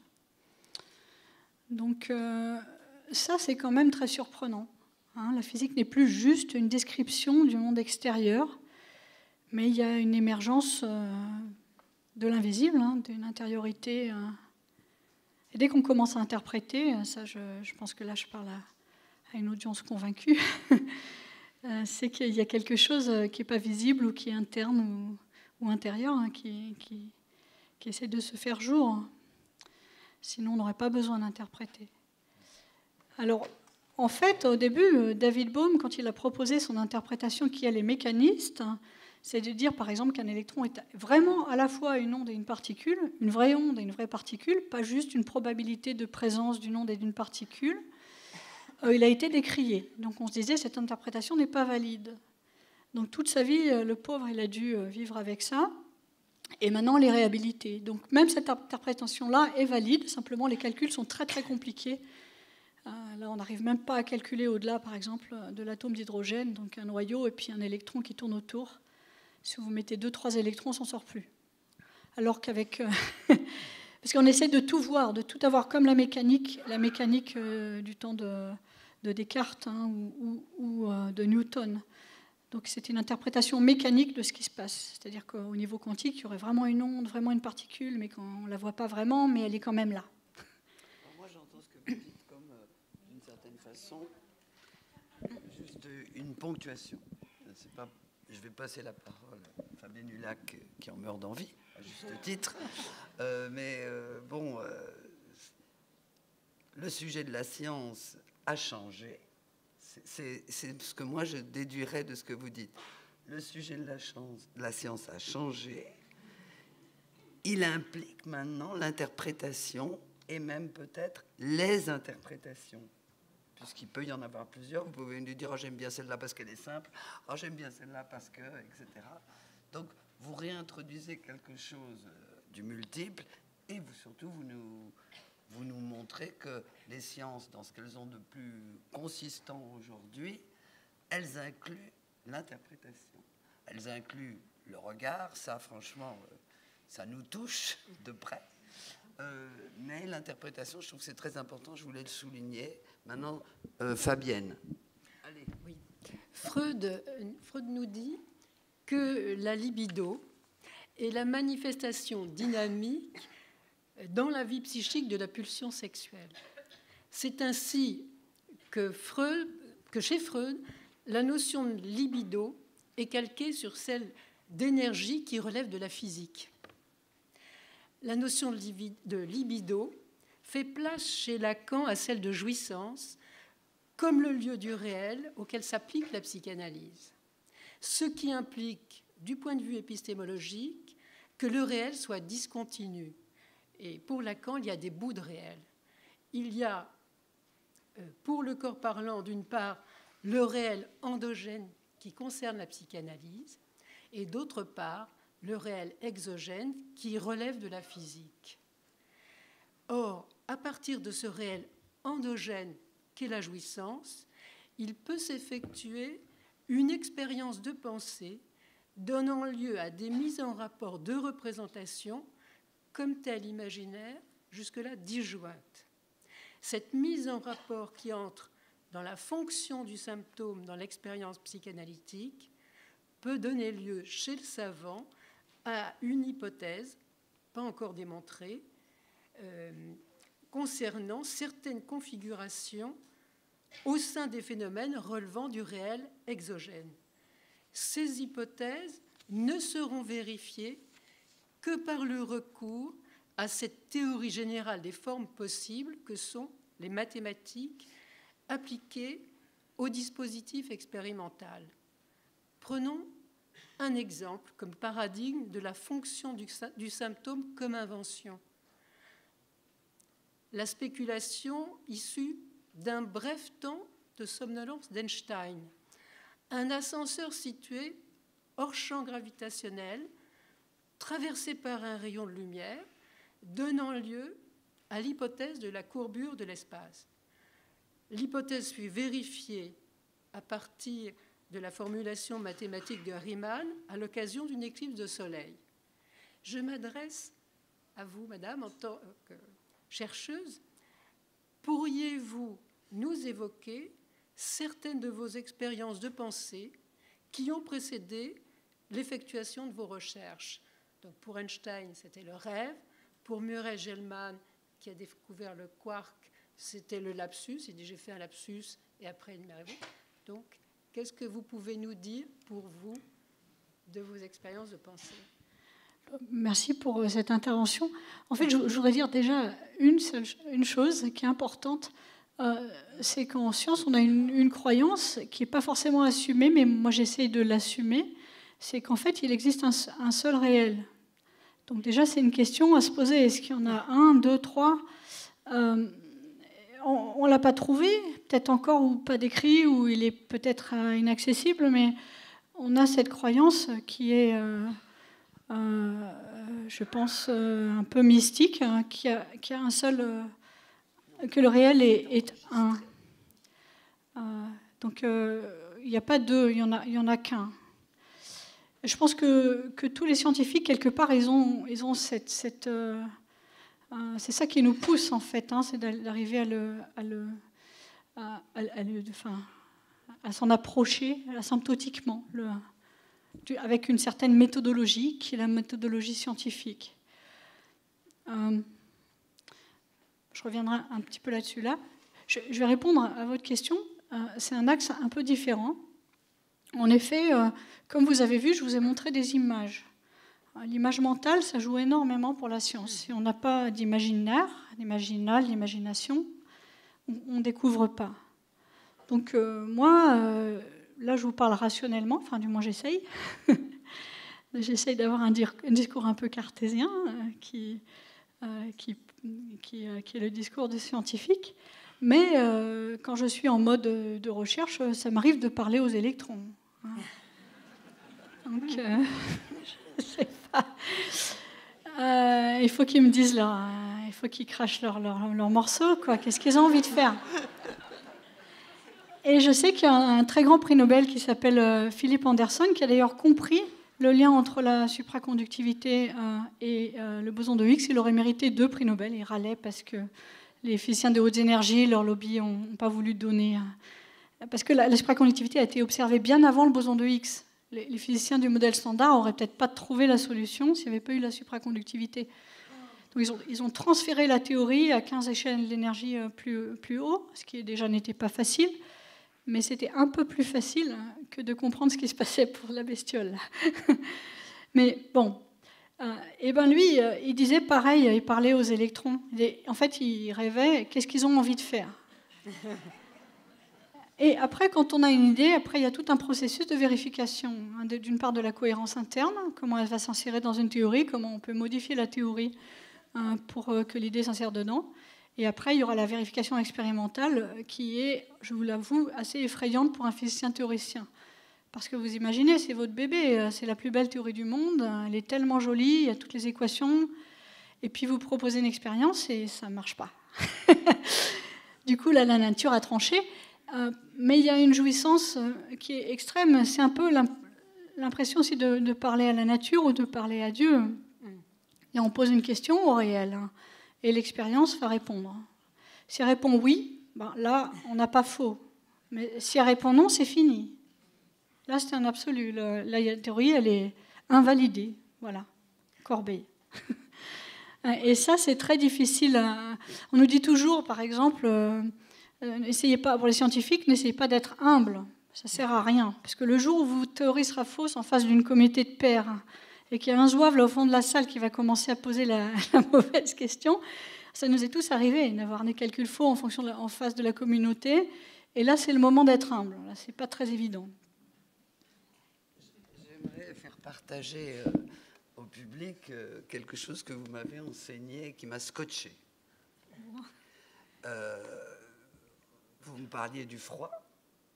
Donc ça, c'est quand même très surprenant. La physique n'est plus juste une description du monde extérieur, mais il y a une émergence de l'invisible, d'une intériorité. Et dès qu'on commence à interpréter, ça, je pense que là, je parle à une audience convaincue, c'est qu'il y a quelque chose qui n'est pas visible ou qui est interne ou intérieur, qui essaie de se faire jour. Sinon, on n'aurait pas besoin d'interpréter. Alors, en fait, au début, David Bohm, quand il a proposé son interprétation qui elle est mécaniste, c'est de dire, par exemple, qu'un électron est vraiment à la fois une onde et une particule, une vraie onde et une vraie particule, pas juste une probabilité de présence d'une onde et d'une particule. Il a été décrié. Donc on se disait, cette interprétation n'est pas valide. Donc toute sa vie, le pauvre, il a dû vivre avec ça. Et maintenant, les réhabiliter. Donc même cette interprétation-là est valide, simplement les calculs sont très très compliqués. Là, on n'arrive même pas à calculer au-delà, par exemple, de l'atome d'hydrogène, donc un noyau et puis un électron qui tourne autour. Si vous mettez 2-3 électrons, on ne s'en sort plus. Alors qu'avec... parce qu'on essaie de tout voir, de tout avoir comme la mécanique du temps de Descartes ou de Newton. Donc c'est une interprétation mécanique de ce qui se passe. C'est-à-dire qu'au niveau quantique, il y aurait vraiment une onde, vraiment une particule, mais qu'on ne la voit pas vraiment, mais elle est quand même là. Alors moi, j'entends ce que vous dites comme, d'une certaine façon, juste une ponctuation. C'est pas... Je vais passer la parole à Fabien Hulac, qui en meurt d'envie, à juste titre. Le sujet de la science a changé. C'est ce que moi, je déduirais de ce que vous dites. Le sujet de la science a changé. Il implique maintenant l'interprétation et même peut-être les interprétations. Puisqu'il peut y en avoir plusieurs, vous pouvez nous dire « oh, j'aime bien celle-là parce qu'elle est simple, oh, j'aime bien celle-là parce que... » etc. Donc, vous réintroduisez quelque chose du multiple et surtout, vous nous montrez que les sciences, dans ce qu'elles ont de plus consistant aujourd'hui, elles incluent l'interprétation. Elles incluent le regard, ça, franchement, ça nous touche de près. Mais l'interprétation, je trouve que c'est très important, je voulais le souligner. Maintenant, Fabienne. Allez. Oui. Freud nous dit que la libido est la manifestation dynamique dans la vie psychique de la pulsion sexuelle. C'est ainsi que chez Freud, la notion de libido est calquée sur celle d'énergie qui relève de la physique. La notion de libido fait place chez Lacan à celle de jouissance, comme le lieu du réel auquel s'applique la psychanalyse. Ce qui implique, du point de vue épistémologique, que le réel soit discontinu. Et pour Lacan, il y a des bouts de réel. Il y a, pour le corps parlant, d'une part, le réel endogène qui concerne la psychanalyse, et d'autre part, le réel exogène qui relève de la physique. Or, à partir de ce réel endogène qu'est la jouissance, il peut s'effectuer une expérience de pensée donnant lieu à des mises en rapport de représentation comme telle imaginaire, jusque-là disjointe. Cette mise en rapport qui entre dans la fonction du symptôme dans l'expérience psychanalytique peut donner lieu chez le savant à une hypothèse, pas encore démontrée, concernant certaines configurations au sein des phénomènes relevant du réel exogène. Ces hypothèses ne seront vérifiées que par le recours à cette théorie générale des formes possibles que sont les mathématiques appliquées au dispositif expérimental. Prenons un exemple comme paradigme de la fonction du symptôme comme invention. La spéculation issue d'un bref temps de somnolence d'Einstein, un ascenseur situé hors champ gravitationnel, traversé par un rayon de lumière, donnant lieu à l'hypothèse de la courbure de l'espace. L'hypothèse fut vérifiée à partir de la formulation mathématique de Riemann à l'occasion d'une éclipse de soleil. Je m'adresse à vous, madame, en tant que chercheuse. Pourriez-vous nous évoquer certaines de vos expériences de pensée qui ont précédé l'effectuation de vos recherches? Donc pour Einstein, c'était le rêve. Pour Murray-Gell-Mann, qui a découvert le quark, c'était le lapsus. Il dit j'ai fait un lapsus et après il m'est arrivé. Donc, qu'est-ce que vous pouvez nous dire pour vous de vos expériences de pensée? Merci pour cette intervention. En fait, je voudrais dire déjà une chose qui est importante, c'est qu'en science, on a une croyance qui n'est pas forcément assumée, mais moi j'essaye de l'assumer, c'est qu'en fait, il existe un seul réel. Donc déjà, c'est une question à se poser. Est-ce qu'il y en a un, deux, trois? On ne l'a pas trouvé, peut-être encore ou pas décrit, ou il est peut-être inaccessible, mais on a cette croyance qui est, je pense, un peu mystique, hein, qui a un seul... que le réel est un. Donc il n'y a pas deux, il y en a qu'un. Je pense que tous les scientifiques, quelque part, ils ont cette c'est ça qui nous pousse, en fait, hein, c'est d'arriver à s'en approcher asymptotiquement, avec une certaine méthodologie, qui est la méthodologie scientifique. Je reviendrai un petit peu là-dessus. Je vais répondre à votre question. C'est un axe un peu différent. En effet, comme vous avez vu, je vous ai montré des images. L'image mentale, ça joue énormément pour la science. Si on n'a pas d'imaginaire, d'imagination, on ne découvre pas. Donc moi, là, je vous parle rationnellement, enfin du moins j'essaye. J'essaye d'avoir un discours un peu cartésien qui est le discours des scientifiques. Mais quand je suis en mode de recherche, ça m'arrive de parler aux électrons. Donc, je ne sais pas. Il faut qu'ils me disent il faut qu'ils crachent leur morceau, quoi. Qu'est-ce qu'ils ont envie de faire? Et je sais qu'il y a un très grand prix Nobel qui s'appelle Philip Anderson, qui a d'ailleurs compris le lien entre la supraconductivité et le boson de Higgs. Il aurait mérité 2 prix Nobel. Il râlait parce que les physiciens de hautes énergies, leur lobby, n'ont pas voulu donner... Parce que la supraconductivité a été observée bien avant le boson de Higgs. Les physiciens du modèle standard n'auraient peut-être pas trouvé la solution s'il n'y avait pas eu la supraconductivité. Donc ils ont transféré la théorie à 15 échelles d'énergie plus haut, ce qui déjà n'était pas facile, mais c'était un peu plus facile que de comprendre ce qui se passait pour la bestiole. Mais bon... et ben lui, il disait pareil, il parlait aux électrons. En fait, il rêvait, qu'est-ce qu'ils ont envie de faire? Et après, quand on a une idée, après, il y a tout un processus de vérification. D'une part, de la cohérence interne, comment elle va s'insérer dans une théorie, comment on peut modifier la théorie pour que l'idée s'insère dedans. Et après, il y aura la vérification expérimentale qui est, je vous l'avoue, assez effrayante pour un physicien théoricien. Parce que vous imaginez, c'est votre bébé, c'est la plus belle théorie du monde, elle est tellement jolie, il y a toutes les équations, et puis vous proposez une expérience et ça ne marche pas. Du coup, là, la nature a tranché, mais il y a une jouissance qui est extrême. C'est un peu l'impression aussi de parler à la nature ou de parler à Dieu. Et on pose une question au réel, et l'expérience va répondre. Si elle répond oui, ben là, on n'a pas faux. Mais si elle répond non, c'est fini. Là, c'est un absolu. La théorie, elle est invalidée. Voilà, Corbeil. Et ça, c'est très difficile. On nous dit toujours, par exemple, n'essayez pas, pour les scientifiques, n'essayez pas d'être humble. Ça ne sert à rien. Parce que le jour où votre théorie sera fausse en face d'une communauté de pairs et qu'il y a un zouave là au fond de la salle qui va commencer à poser la mauvaise question, ça nous est tous arrivé d'avoir des calculs faux en face de la communauté. Et là, c'est le moment d'être humble. Là, c'est pas très évident. J'aimerais faire partager au public quelque chose que vous m'avez enseigné, qui m'a scotché. Vous me parliez du froid,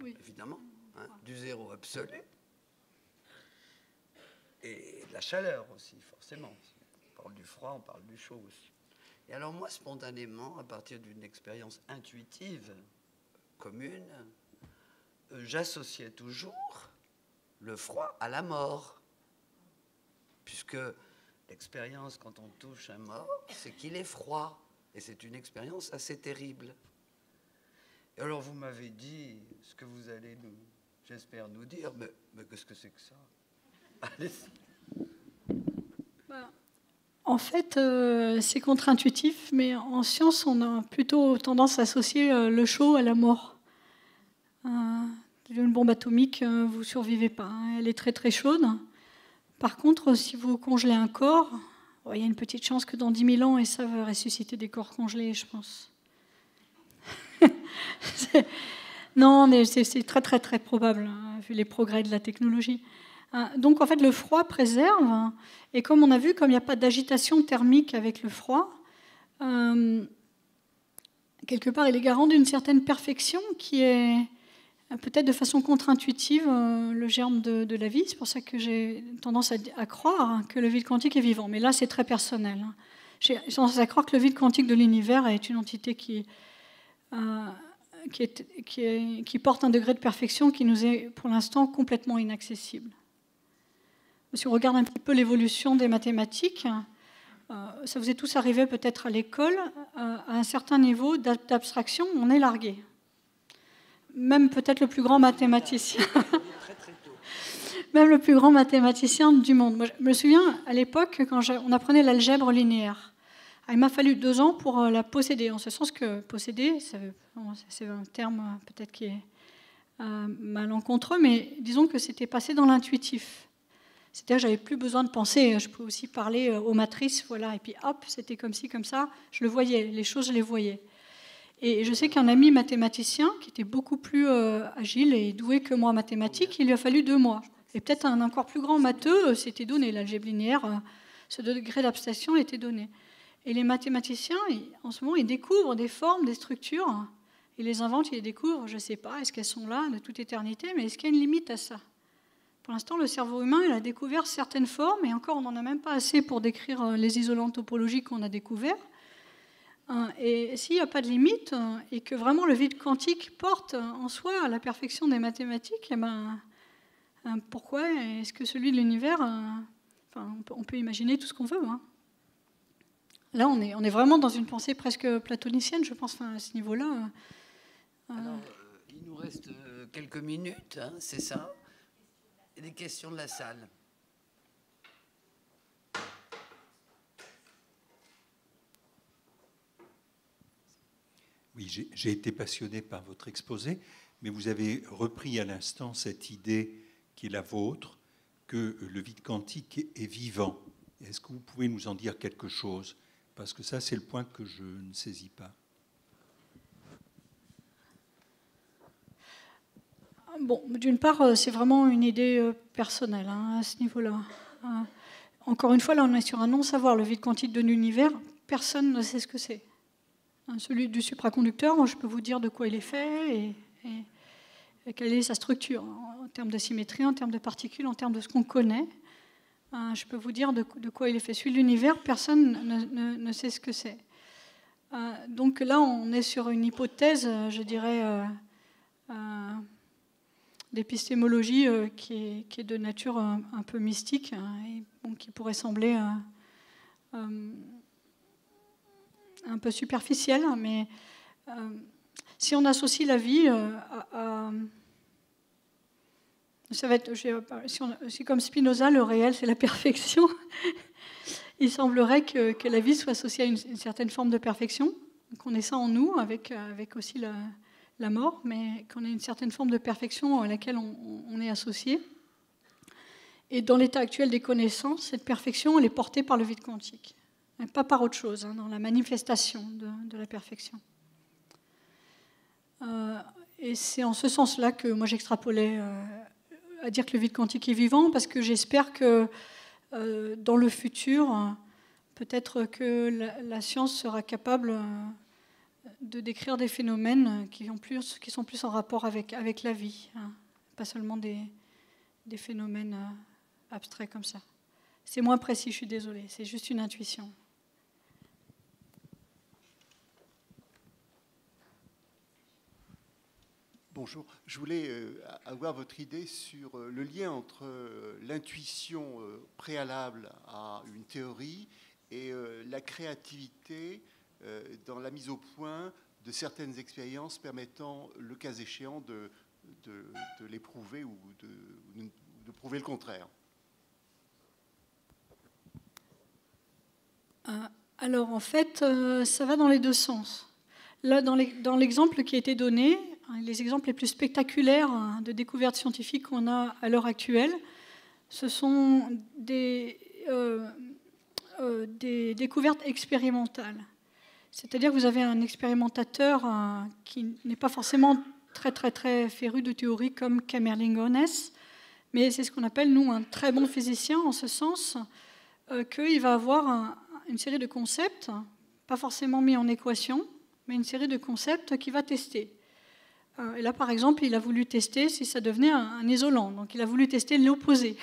oui, évidemment, hein, du zéro absolu, et de la chaleur aussi, forcément. On parle du froid, on parle du chaud aussi. Et alors moi, spontanément, à partir d'une expérience intuitive, commune, j'associais toujours le froid à la mort. Puisque l'expérience, quand on touche un mort, c'est qu'il est froid. Et c'est une expérience assez terrible. Et alors vous m'avez dit ce que vous allez, j'espère, nous dire, mais qu'est-ce que c'est que ça? Allez-y. En fait, c'est contre-intuitif, mais en science, on a plutôt tendance à associer le chaud à la mort. Une bombe atomique, vous ne survivez pas, hein, elle est très très chaude. Par contre, si vous congelez un corps, il y a une petite chance que dans 10 000 ans, et ça va ressusciter des corps congelés, je pense. Non, mais c'est très très très probable, hein, vu les progrès de la technologie. Donc en fait, le froid préserve, et comme on a vu, comme il n'y a pas d'agitation thermique avec le froid, quelque part, il est garant d'une certaine perfection qui est peut-être de façon contre-intuitive le germe de la vie. C'est pour ça que j'ai tendance à croire que le vide quantique est vivant. Mais là, c'est très personnel. J'ai tendance à croire que le vide quantique de l'univers est une entité qui porte un degré de perfection qui nous est pour l'instant complètement inaccessible. Si on regarde un petit peu l'évolution des mathématiques, ça vous est tous arrivé peut-être à l'école, à un certain niveau d'abstraction, on est largué. Même peut-être le plus grand mathématicien. Même le plus grand mathématicien du monde. Moi, je me souviens, à l'époque, quand on apprenait l'algèbre linéaire, il m'a fallu 2 ans pour la posséder, en ce sens que posséder, c'est un terme peut-être qui est malencontreux, mais disons que c'était passé dans l'intuitif. C'est-à-dire que j'avais plus besoin de penser, je pouvais aussi parler aux matrices, voilà, et puis hop, c'était comme ci, comme ça, je le voyais, les choses, je les voyais. Et je sais qu'un ami mathématicien, qui était beaucoup plus agile et doué que moi en mathématiques, il lui a fallu 2 mois. Et peut-être un encore plus grand matheux s'était donné, l'algèbre linéaire, ce degré d'abstraction était donné. Et les mathématiciens, en ce moment, ils découvrent des formes, des structures, ils les inventent, ils les découvrent, je ne sais pas, est-ce qu'elles sont là de toute éternité, mais est-ce qu'il y a une limite à ça? Pour l'instant, le cerveau humain, il a découvert certaines formes, et encore, on n'en a même pas assez pour décrire les isolants topologiques qu'on a découverts. Et s'il n'y a pas de limite, et que vraiment le vide quantique porte en soi la perfection des mathématiques, eh ben, pourquoi est-ce que celui de l'univers, on peut imaginer tout ce qu'on veut, hein. Là, on est vraiment dans une pensée presque platonicienne, je pense, à ce niveau-là. Alors, il nous reste quelques minutes, hein, c'est ça? Et des questions de la salle. Oui, j'ai été passionné par votre exposé, mais vous avez repris à l'instant cette idée qui est la vôtre, que le vide quantique est vivant. Est-ce que vous pouvez nous en dire quelque chose? Parce que ça, c'est le point que je ne saisis pas. Bon, d'une part, c'est vraiment une idée personnelle, hein, à ce niveau-là. Encore une fois, là, on est sur un non-savoir. Le vide quantique de l'univers, personne ne sait ce que c'est. Celui du supraconducteur, je peux vous dire de quoi il est fait et quelle est sa structure, en termes de symétrie, en termes de particules, en termes de ce qu'on connaît. Je peux vous dire de quoi il est fait. Celui de l'univers, personne ne sait ce que c'est. Donc là, on est sur une hypothèse, je dirais, d'épistémologie qui est de nature un peu mystique, et bon, qui pourrait sembler un peu superficielle, mais si on associe la vie ça va être, si comme Spinoza, le réel, c'est la perfection, il semblerait que la vie soit associée à une certaine forme de perfection, qu'on ait ça en nous, avec aussi la mort, mais qu'on ait une certaine forme de perfection à laquelle on est associé. Et dans l'état actuel des connaissances, cette perfection, elle est portée par le vide quantique, et pas par autre chose, dans la manifestation de la perfection. Et c'est en ce sens-là que moi j'extrapolais à dire que le vide quantique est vivant, parce que j'espère que dans le futur, peut-être que la science sera capable de décrire des phénomènes qui sont plus en rapport avec la vie, hein, pas seulement des phénomènes abstraits comme ça. C'est moins précis, je suis désolée, c'est juste une intuition. Bonjour, je voulais avoir votre idée sur le lien entre l'intuition préalable à une théorie et la créativité dans la mise au point de certaines expériences permettant, le cas échéant, de l'éprouver ou de prouver le contraire. Alors en fait, ça va dans les deux sens. Là, dans l'exemple qui a été donné, les exemples les plus spectaculaires de découvertes scientifiques qu'on a à l'heure actuelle, ce sont des découvertes expérimentales. C'est-à-dire que vous avez un expérimentateur qui n'est pas forcément très féru de théorie comme Kamerlingh Onnes, mais c'est ce qu'on appelle, nous, un très bon physicien, en ce sens qu'il va avoir une série de concepts, pas forcément mis en équation, mais une série de concepts qu'il va tester. Et là, par exemple, il a voulu tester si ça devenait un isolant. Donc, il a voulu tester l'opposé.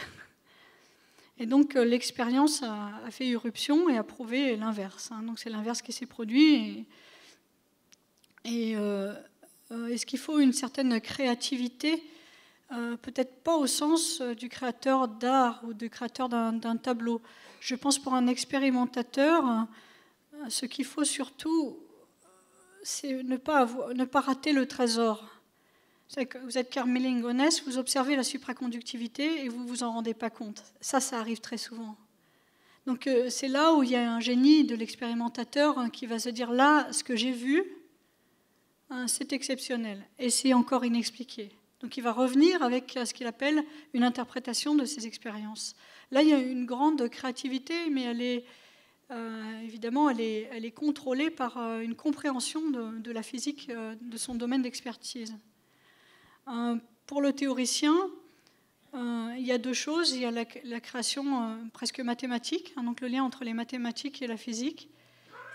Et donc, l'expérience a fait irruption et a prouvé l'inverse. Donc, c'est l'inverse qui s'est produit. Et est-ce qu'il faut une certaine créativité ? Peut-être pas au sens du créateur d'art ou du créateur d'un tableau. Je pense pour un expérimentateur, ce qu'il faut surtout, c'est ne pas rater le trésor. Vous êtes Kamerlingh Onnes, vous observez la supraconductivité et vous ne vous en rendez pas compte. Ça arrive très souvent. Donc c'est là où il y a un génie de l'expérimentateur qui va se dire, là, ce que j'ai vu, c'est exceptionnel et c'est encore inexpliqué. Donc il va revenir avec ce qu'il appelle une interprétation de ses expériences. Là, il y a une grande créativité, mais elle est... évidemment, elle est contrôlée par une compréhension de la physique de son domaine d'expertise. Pour le théoricien, il y a deux choses. Il y a la création presque mathématique, donc le lien entre les mathématiques et la physique,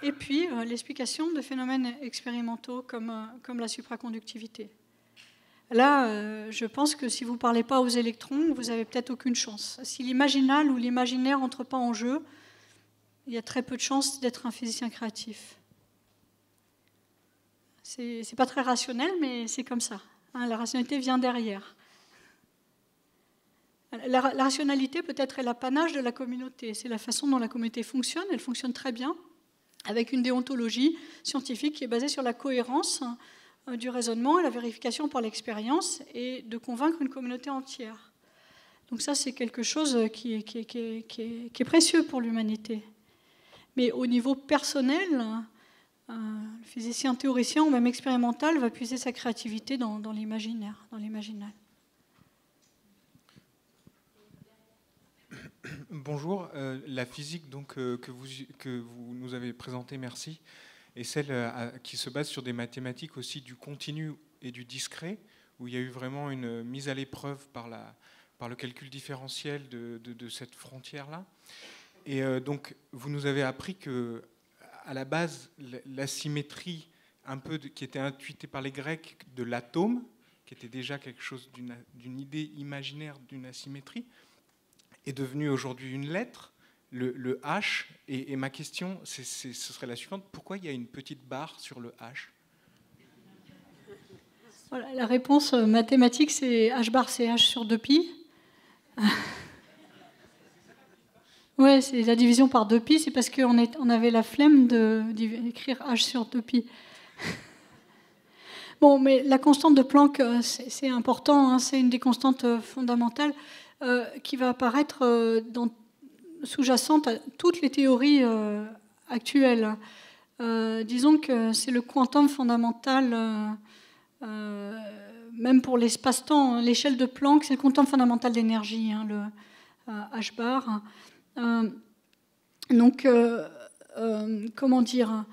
et puis l'explication de phénomènes expérimentaux comme la supraconductivité. Là, je pense que si vous ne parlez pas aux électrons, vous n'avez peut-être aucune chance. Si l'imaginal ou l'imaginaire n'entre pas en jeu, il y a très peu de chances d'être un physicien créatif. C'est pas très rationnel, mais c'est comme ça. La rationalité vient derrière. La rationalité peut-être est l'apanage de la communauté. C'est la façon dont la communauté fonctionne. Elle fonctionne très bien, avec une déontologie scientifique qui est basée sur la cohérence du raisonnement et la vérification par l'expérience et de convaincre une communauté entière. Donc ça, c'est quelque chose qui est précieux pour l'humanité. Mais au niveau personnel, le physicien théoricien ou même expérimental va puiser sa créativité dans l'imaginaire, dans l'imaginal. Bonjour, la physique donc, que vous nous avez présentée, merci, est celle qui se base sur des mathématiques aussi du continu et du discret, où il y a eu vraiment une mise à l'épreuve par le calcul différentiel de cette frontière-là. Et donc, vous nous avez appris que, à la base, l'asymétrie un peu qui était intuitée par les Grecs de l'atome, qui était déjà quelque chose d'une idée imaginaire d'une asymétrie, est devenue aujourd'hui une lettre, le H. Et ma question, ce serait la suivante. Pourquoi il y a une petite barre sur le H ? Voilà, la réponse mathématique, c'est H bar, c'est H sur 2pi. Oui, c'est la division par 2pi, c'est parce qu'on avait la flemme d'écrire H sur 2pi. Bon, mais la constante de Planck, c'est important, c'est une des constantes fondamentales qui va apparaître sous-jacente à toutes les théories actuelles. Disons que c'est le quantum fondamental, même pour l'espace-temps. L'échelle de Planck, c'est le quantum fondamental d'énergie, H-bar. Donc, comment dire,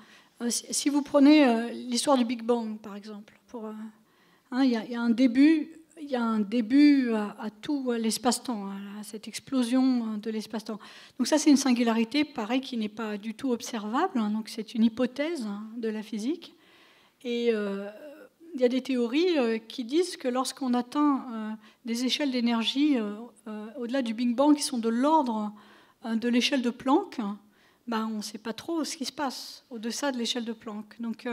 si vous prenez l'histoire du Big Bang, par exemple, il y a un début à tout l'espace-temps, à cette explosion de l'espace-temps. Donc ça, c'est une singularité, pareil, qui n'est pas du tout observable. Donc c'est une hypothèse de la physique. Et il y a des théories qui disent que lorsqu'on atteint des échelles d'énergie au-delà du Big Bang qui sont de l'ordre de l'échelle de Planck, on ne sait pas trop ce qui se passe au-deçà de l'échelle de Planck. Donc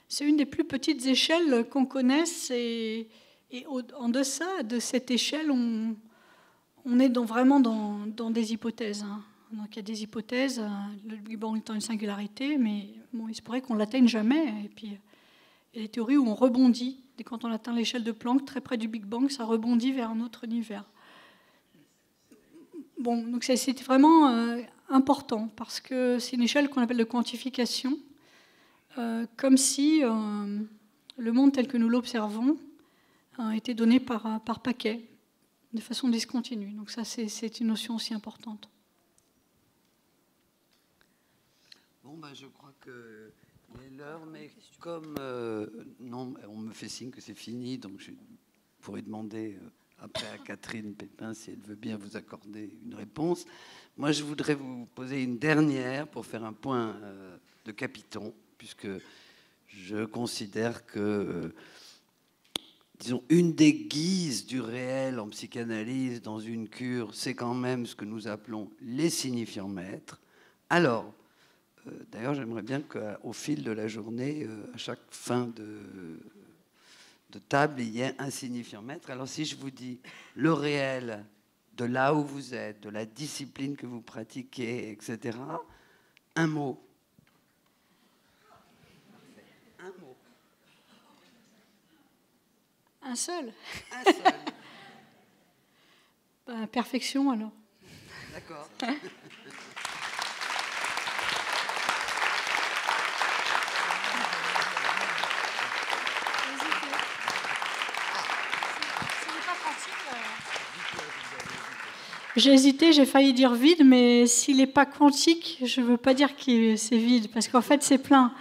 c'est une des plus petites échelles qu'on connaisse et en deçà de cette échelle, on est vraiment dans des hypothèses. Donc il y a des hypothèses, le Big Bang étant une singularité, mais il se pourrait qu'on ne l'atteigne jamais. Et puis il y a des théories où on rebondit. Et quand on atteint l'échelle de Planck, très près du Big Bang, ça rebondit vers un autre univers. Bon, donc c'est vraiment important parce que c'est une échelle qu'on appelle de quantification, comme si le monde tel que nous l'observons était donné par paquet, de façon discontinue. Donc ça, c'est une notion aussi importante. Bon, je crois que il est l'heure, mais comme non, on me fait signe que c'est fini, donc je pourrais demander après à Catherine Pépin si elle veut bien vous accorder une réponse. Moi, je voudrais vous poser une dernière pour faire un point de capiton, puisque je considère que, disons, une des guises du réel en psychanalyse dans une cure, c'est quand même ce que nous appelons les signifiants maîtres. Alors, d'ailleurs, j'aimerais bien qu'au fil de la journée, à chaque fin de table, il y ait un signifiant maître. Alors, si je vous dis le réel de là où vous êtes, de la discipline que vous pratiquez, etc., un mot. Un mot. Un seul. Un seul. Perfection, alors. D'accord. J'ai hésité, j'ai failli dire vide, mais s'il n'est pas quantique, je ne veux pas dire que c'est vide, parce qu'en fait, c'est plein.